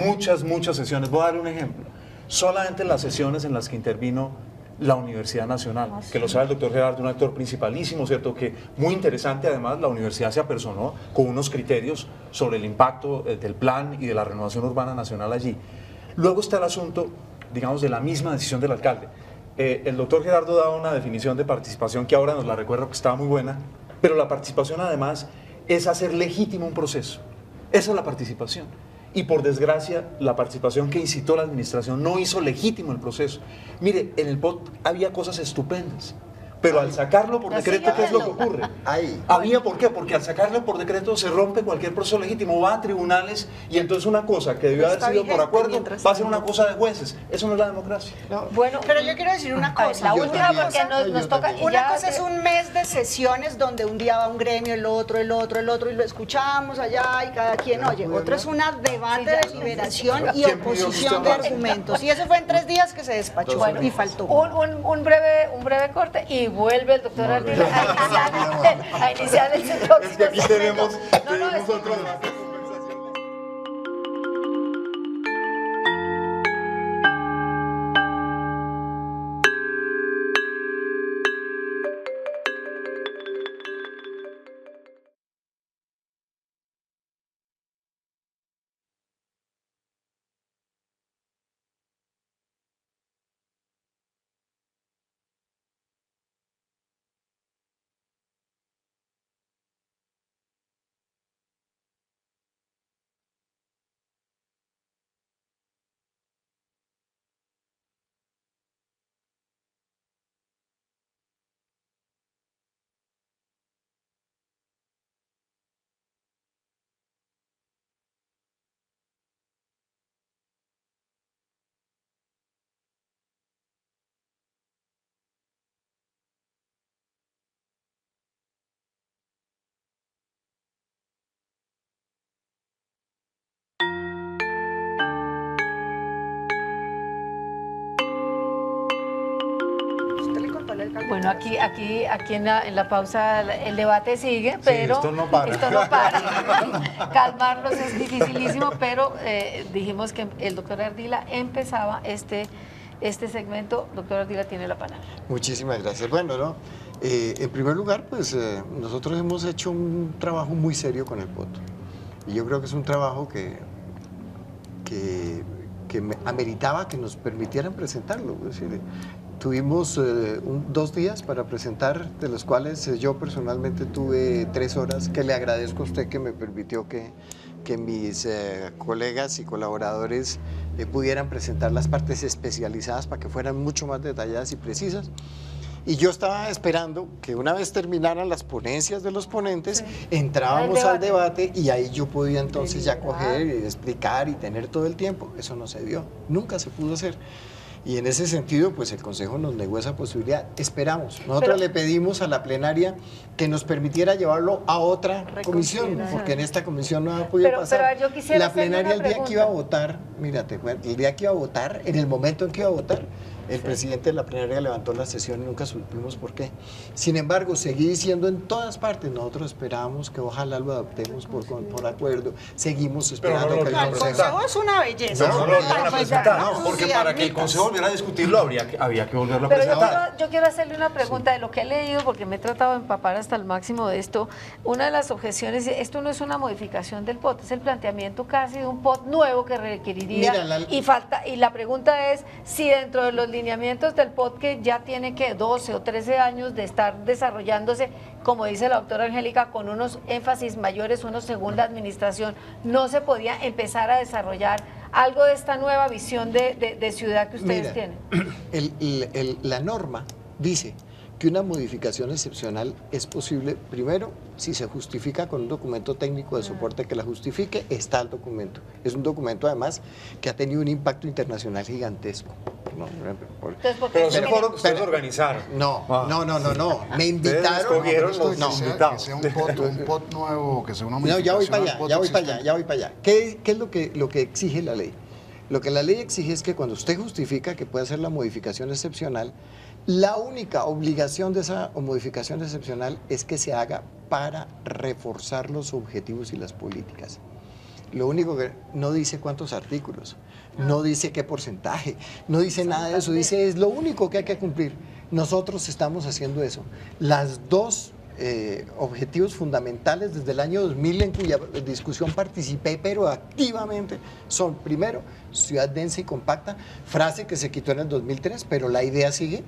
muchas sesiones. Voy a dar un ejemplo. Solamente las sesiones en las que intervino la Universidad Nacional, que lo sabe el doctor Gerardo, un actor principalísimo, ¿cierto? Que muy interesante, además, la universidad se apersonó con unos criterios sobre el impacto del plan y de la renovación urbana nacional allí. Luego está el asunto, digamos, de la misma decisión del alcalde. El doctor Gerardo daba una definición de participación que ahora nos la recuerdo que estaba muy buena, pero la participación además es hacer legítimo un proceso. Esa es la participación. Y por desgracia, la participación que incitó la administración no hizo legítimo el proceso. Mire, en el POT había cosas estupendas, pero al sacarlo por decreto, ¿qué es lo que ocurre? Había, ¿por qué? Porque al sacarlo por decreto se rompe cualquier proceso legítimo, va a tribunales y entonces una cosa que debió haber sido por acuerdo va a ser una cosa de jueces. Eso no es la democracia. No, Bueno, Pero yo quiero decir una cosa. la Yo última también. porque nos toca... y Una ya cosa es un mes de sesiones donde un día va un gremio, el otro, y lo escuchamos allá y cada quien oye. Otro es un debate, deliberación y ¿Quién pidió que oposición usted de avance? argumentos. Y eso fue en 3 días que se despachó y faltó. un breve corte y vuelve el doctor Ardila a iniciar el próximo Es que aquí segmento. tenemos es- otro debate. ¿Usted le contó al alcalde? Bueno, aquí en la pausa el debate sigue, pero esto no para. esto no para. Calmarlos es dificilísimo, pero dijimos que el doctor Ardila empezaba este segmento. Doctor Ardila tiene la palabra. Muchísimas gracias. Bueno, ¿no? En primer lugar, pues nosotros hemos hecho un trabajo muy serio con el POT. Y yo creo que es un trabajo que ameritaba que nos permitieran presentarlo. Es decir, tuvimos 2 días para presentar, de los cuales yo personalmente tuve 3 horas, que le agradezco a usted que me permitió que mis colegas y colaboradores pudieran presentar las partes especializadas para que fueran mucho más detalladas y precisas. Y yo estaba esperando que una vez terminaran las ponencias de los ponentes, entrábamos al debate y ahí yo podía entonces ya coger y explicar y tener todo el tiempo. Eso no se dio, nunca se pudo hacer. Y en ese sentido, pues el Consejo nos negó esa posibilidad. Esperamos. Nosotros le pedimos a la plenaria que nos permitiera llevarlo a otra comisión, porque en esta comisión no ha podido pasar. Pero yo quisiera la hacerle plenaria, una el día que iba a votar, mírate, el día que iba a votar, en el momento en que iba a votar, el presidente de la plenaria levantó la sesión y nunca supimos por qué. Sin embargo, seguí diciendo en todas partes, nosotros esperamos que ojalá lo adoptemos por acuerdo. Seguimos esperando no, que no, el El Consejo... consejo es una belleza. No, lo iban a presentar, no, porque Sí, para que el admitas. Consejo volviera a discutirlo había que volverlo a Pero presentar. yo quiero hacerle una pregunta de lo que he leído, porque me he tratado de empapar hasta el máximo de esto. Una de las objeciones, esto no es una modificación del POT, es el planteamiento casi de un POT nuevo que requeriría. Mira, Y la pregunta es si dentro de los lineamientos del POT, que ya tiene que 12 o 13 años de estar desarrollándose, como dice la doctora Angélica, con unos énfasis mayores, unos según la administración, no se podía empezar a desarrollar algo de esta nueva visión de ciudad que ustedes tienen. La norma dice que una modificación excepcional es posible, primero, si se justifica con un documento técnico de soporte que la justifique, está el documento. Es un documento, además, que ha tenido un impacto internacional gigantesco. Entonces, ¿por qué Pero se ese viene- foro que ustedes organizaron. No. Me Ustedes invitaron. escogieron no, los no, Que sea un pot nuevo, que sea una No, ya voy modificación para al allá, pot ya voy para allá, existente. ya voy para allá. ¿Qué es lo que exige la ley? Lo que la ley exige es que cuando usted justifica que puede hacer la modificación excepcional, la única obligación de esa modificación excepcional es que se haga para reforzar los objetivos y las políticas. Lo único que no dice cuántos artículos, no dice qué porcentaje, no dice nada de eso, dice es lo único que hay que cumplir. Nosotros estamos haciendo eso. Las dos objetivos fundamentales desde el año 2000 en cuya discusión participé, pero activamente, son primero, ciudad densa y compacta, frase que se quitó en el 2003, pero la idea sigue,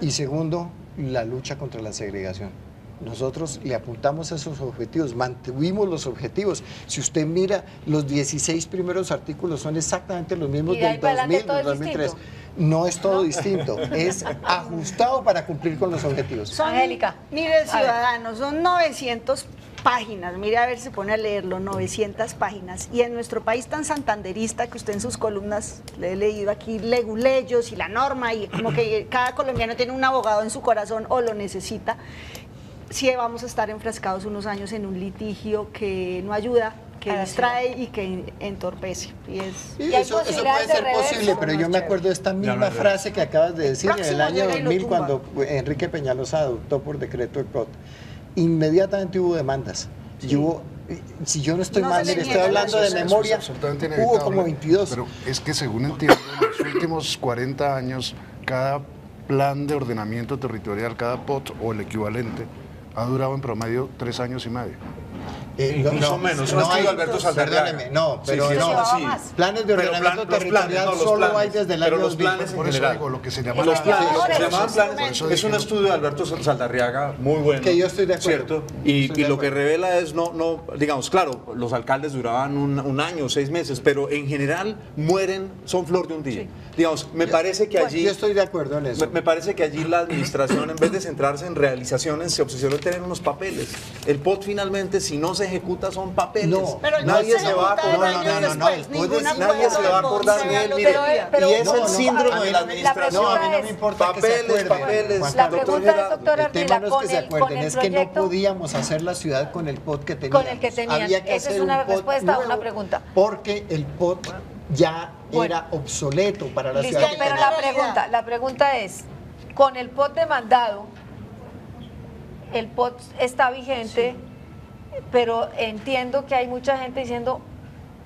y segundo, la lucha contra la segregación. Nosotros le apuntamos a esos objetivos, mantuvimos los objetivos. Si usted mira, los 16 primeros artículos son exactamente los mismos ¿Y de ahí del para 2000, adelante todo del es 2003. distinto? No es todo distinto, es ajustado para cumplir con los objetivos. Son, Angélica. Mire, A ver. ciudadanos, son 900 páginas, mire a ver si se pone a leerlo, 900 páginas. Y en nuestro país tan santanderista que usted en sus columnas le he leído aquí leguleyos y la norma, y como que cada colombiano tiene un abogado en su corazón o lo necesita, sí vamos a estar enfrascados unos años en un litigio que no ayuda, que A la distrae y que entorpece. Y es... Sí, ¿Y hay eso puede posibilidades de ser reverso? posible, pero yo me acuerdo de esta misma frase que acabas de decir en el Próximo año llega y lo 2000 tumba. cuando Enrique Peñalosa adoptó por decreto el POT. Inmediatamente hubo demandas. Y hubo, si yo no estoy No mal, se le mire, niega estoy la hablando de Eso es memoria, absolutamente hubo inevitable, como 22. Pero es que según entiendo, en los últimos 40 años, cada plan de ordenamiento territorial, cada POT o el equivalente, ha durado en promedio 3 años y medio. Incluso menos, un estudio de Alberto Saldarriaga. Perdóneme, no, pero Sí, sí, no. eso sí. más. Planes de Pero ordenamiento los planes, territorial no, los solo planes, hay desde el pero año los 2000. planes en Por eso general. digo, lo que se llama Los planes, lo que se Por llamaban planes, eso es un dije, estudio de Alberto Saldarriaga muy bueno. Que yo estoy de acuerdo. ¿Cierto? Estoy Y de lo que acuerdo. revela es, digamos, claro, los alcaldes duraban un año, 6 meses, pero en general mueren, son flor de un día. Digamos, me parece que allí... Yo estoy de acuerdo en eso. Me parece que allí la administración, en vez de centrarse en realizaciones, se obsesionó en tener unos papeles. El POT finalmente, si no se ejecuta, son papeles. No, Pero nadie se va a ejecuta acordar. años después, ningún Nadie acuerdo se va a de acordar Ponce de a él, los mire. días. Pero- Y es no, el no, síndrome a mí de la no me- administración. No, a mí no es- me importa que se Papeles, acuerden. papeles. Juan La Carlos. pregunta es, doctor El tema Ardila, no es que se con acuerden, el es que no proyecto- podíamos hacer la ciudad con el POT que teníamos. Con el que tenían. Había que Esa es hacer una un POT respuesta a una nuevo, pregunta. Porque el POT ya Bueno. era obsoleto para la Listo, ciudad que pero teníamos. la pregunta es, con el POT demandado, el POT está vigente, pero entiendo que hay mucha gente diciendo,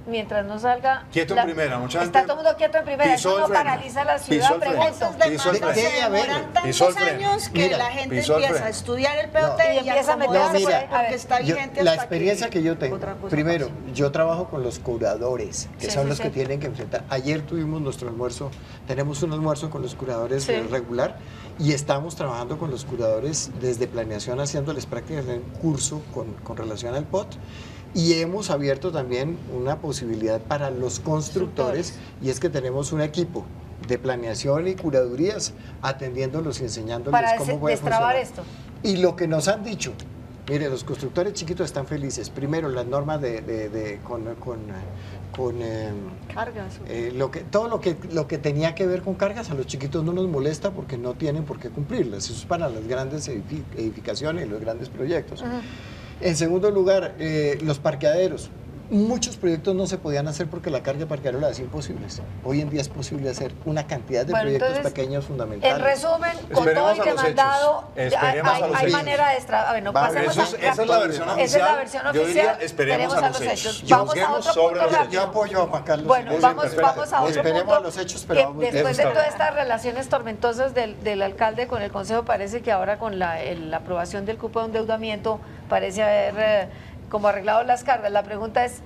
mientras no salga... Quieto en primera, mucha Está gente todo el mundo quieto en primera, pisó eso el no freno, paraliza la pisó ciudad, el freno. pregunto. Esas Pisó el demandas se freno. demoran Pisó el tantos freno. años que Mira, la gente pisó el empieza a freno. estudiar el POT No. Y empieza a meterse por ahí. porque está Yo- vigente la hasta experiencia que yo tengo, otra cosa primero, pase. yo trabajo con los curadores, que Sí, son sí, los sí. que tienen que enfrentar. Ayer tuvimos nuestro almuerzo, tenemos un almuerzo con los curadores Sí. regular y estamos trabajando con los curadores desde planeación, haciéndoles prácticas en curso con relación al POT. Y hemos abierto también una posibilidad para los constructores, y es que tenemos un equipo de planeación y curadurías atendiéndolos y enseñándoles Para cómo puede destrabar funcionar. esto. Y lo que nos han dicho, mire, los constructores chiquitos están felices. Primero, las normas Cargas. todo lo que tenía que ver con cargas a los chiquitos no nos molesta porque no tienen por qué cumplirlas. Eso es para las grandes edificaciones y los grandes proyectos. En segundo lugar, los parqueaderos. Muchos proyectos no se podían hacer porque la carga de parqueadero la hacía imposibles. Hoy en día es posible hacer una cantidad de Bueno, proyectos entonces, pequeños fundamentales. En resumen, con Esperemos todo el a los demandado, hechos. Esperemos a los hay hechos. manera de extrabar. A ver, no Va, pasemos Esa es la versión Esa oficial. es la versión Yo diría, oficial. esperemos a los hechos. Vamos a Juzguemos otro sobre punto los hechos. rápido. Yo apoyo a Juan Carlos. Bueno, Muy vamos bien, a otro esperemos punto. a los hechos, pero que vamos después de bien. todas estas relaciones tormentosas del alcalde con el Consejo, parece que ahora con la aprobación del cupo de endeudamiento parece haber como arreglado las cargas. La pregunta es,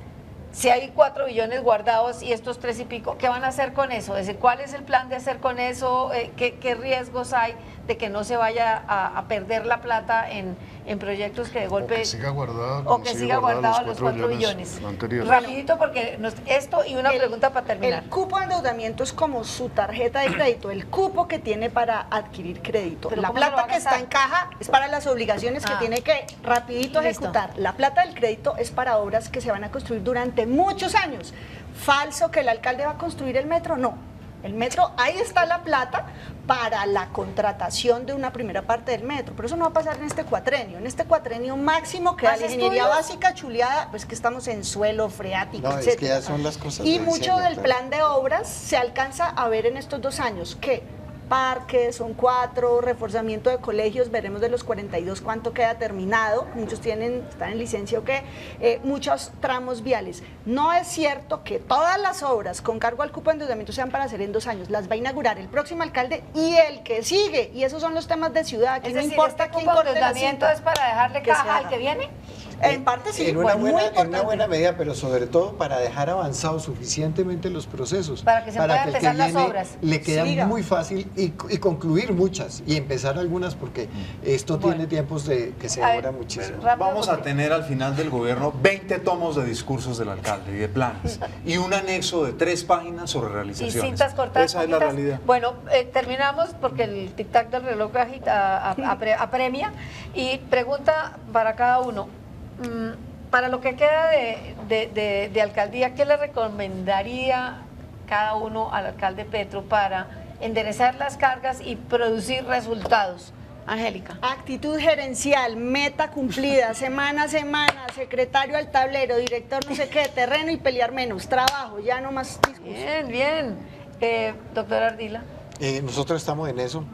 si hay 4 billones guardados y estos 3 y pico, ¿qué van a hacer con eso? Es decir, ¿cuál es el plan de hacer con eso? ¿Qué riesgos hay de que no se vaya a perder la plata en proyectos que de golpe... O que siga guardado, o que siga guardado los 4 billones. anteriores. Rapidito, porque esto y una pregunta para terminar. El cupo de endeudamiento es como su tarjeta de crédito, el cupo que tiene para adquirir crédito. ¿Pero La cómo se lo va plata a que está gastar? en caja es para las obligaciones que Ah. tiene que rapidito Listo. ejecutar. La plata del crédito es para obras que se van a construir durante muchos años. Falso que el alcalde va a construir el metro, no. El metro, ahí está la plata para la contratación de una primera parte del metro, pero eso no va a pasar en este cuatrenio. En este cuatrenio máximo queda ¿Más la ingeniería estudios? básica chuleada, pues que estamos en suelo freático, No, es etcétera. que ya son las cosas Y del mucho cielo, del claro. plan de obras se alcanza a ver en estos 2 años que parques, son 4, reforzamiento de colegios, veremos de los 42 cuánto queda terminado, muchos están en licencia o qué, muchos tramos viales. No es cierto que todas las obras con cargo al cupo de endeudamiento sean para hacer en 2 años, las va a inaugurar el próximo alcalde y el que sigue, y esos son los temas de ciudad, aquí Es no decir, importa este quién cupo de corte la endeudamiento cinta. es para dejarle Que se caja al haga. que viene. En parte sí, en una, muy buena, en una importante. buena medida, pero sobre todo para dejar avanzados suficientemente los procesos. Para que se puedan el que empezar las viene obras. le queda Siga. muy fácil y concluir muchas y empezar algunas, porque esto Bueno. tiene tiempos de que se A ver, demora muchísimo. rápido, Vamos a porque- tener al final del gobierno 20 tomos de discursos del alcalde y de planes y un anexo de 3 páginas sobre Y realizaciones. cintas cortadas. Esa es la poquitas. realidad. Bueno, terminamos porque el tic-tac del reloj apremia. Y pregunta para cada uno. Para lo que queda de alcaldía, ¿qué le recomendaría cada uno al alcalde Petro para enderezar las cargas y producir resultados? Angélica. Actitud gerencial, meta cumplida, semana a semana, secretario al tablero, director no sé qué, terreno y pelear menos, trabajo, ya no más discusión. Bien, bien. Doctor Ardila. Nosotros estamos en eso,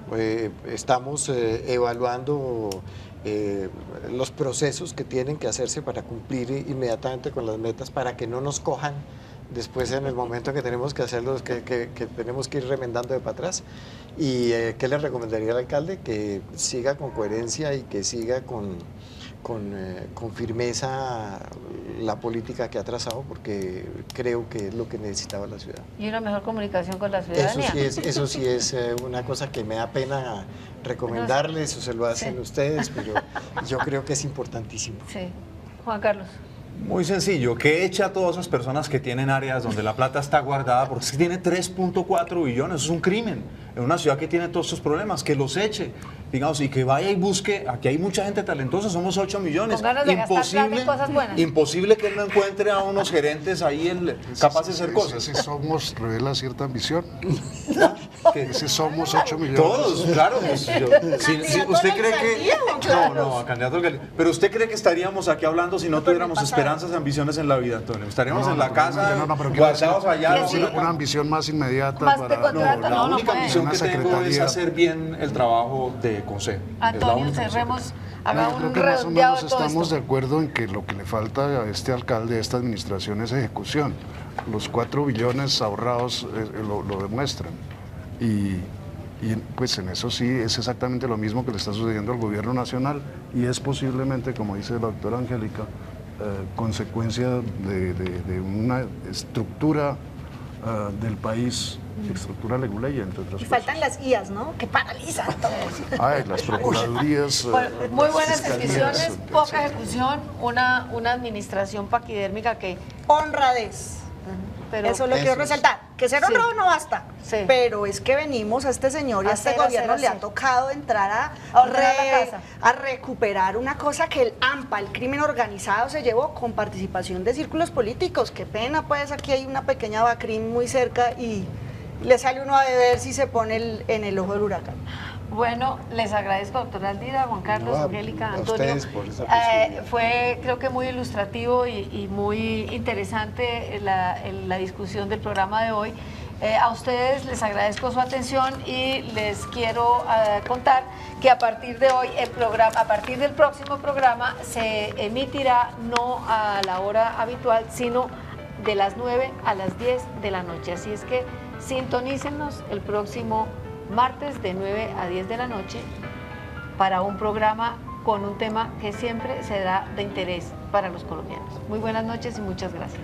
estamos evaluando los procesos que tienen que hacerse para cumplir inmediatamente con las metas, para que no nos cojan después en el momento que tenemos que hacerlos, que tenemos que ir remendando de para atrás. ¿Y qué le recomendaría al alcalde? Que siga con coherencia y que siga con firmeza la política que ha trazado, porque creo que es lo que necesitaba la ciudad. Y una mejor comunicación con la ciudadanía. Eso sí es una cosa que me da pena recomendarles, o se lo hacen Sí. ustedes, pero yo creo que es importantísimo. Sí. Juan Carlos. Muy sencillo, que eche a todas esas personas que tienen áreas donde la plata está guardada, porque es que tiene 3.4 billones, eso es un crimen. En una ciudad que tiene todos estos problemas, que los eche, digamos, y que vaya y busque. Aquí hay mucha gente talentosa, somos 8 millones. Con ganas de gastar plata en cosas buenas. Imposible que él no encuentre a unos gerentes ahí capaces de hacer cosas. Ese somos revela cierta ambición. Que- Ese somos 8 millones. Todos, claro. Pues, ¿usted cree que.? Claro. No, a candidato a alcalde. Pero ¿usted cree que estaríamos aquí hablando si no tuviéramos esperanzas y ambiciones en la vida, Antonio? Estaríamos en la casa, pero quiero decir, guardados allá. quiero decir una ambición más inmediata Más de para... contrato, La no, no única puede. ambición Una que tengo es secretaría. hacer bien el trabajo de consejo. Es la Antonio, única cerremos, No, haga yo creo un que más o redondeado menos de todo estamos esto. de acuerdo en que lo que le falta a este alcalde, a esta administración, es ejecución. Los 4 billones ahorrados lo demuestran. Y pues en eso sí es exactamente lo mismo que le está sucediendo al gobierno nacional y es posiblemente, como dice la doctora Angélica, consecuencia de una estructura del país, estructura leguleya, entre otras Y cosas. faltan las IAS, ¿no? Que paralizan todo. Ay, las procuradurías. Bueno, muy buenas fiscalías, decisiones, poca etcétera. ejecución, una administración paquidérmica que... Honradez. Pero Eso lo quiero Eso es. resaltar. Que ser Sí. honrado no basta. Sí. Pero es que venimos a este señor y a este Hacer, gobierno le hacer. ha tocado entrar A ordenar la casa. a recuperar una cosa que el AMPA, el crimen organizado, se llevó con participación de círculos políticos. Qué pena, pues aquí hay una pequeña Bacrim muy cerca y le sale uno a beber si se pone en el ojo del huracán. Bueno, les agradezco, doctora Aldida, Juan Carlos, No, Angélica, a Antonio. ustedes por esa posibilidad. Fue, creo que muy ilustrativo y muy interesante la discusión del programa de hoy. A ustedes les agradezco su atención y les quiero contar que a partir de hoy, a partir del próximo programa, se emitirá no a la hora habitual, sino de las 9 a las 10 de la noche. Así es que sintonícenos el próximo martes de 9 a 10 de la noche para un programa con un tema que siempre será de interés para los colombianos. Muy buenas noches y muchas gracias.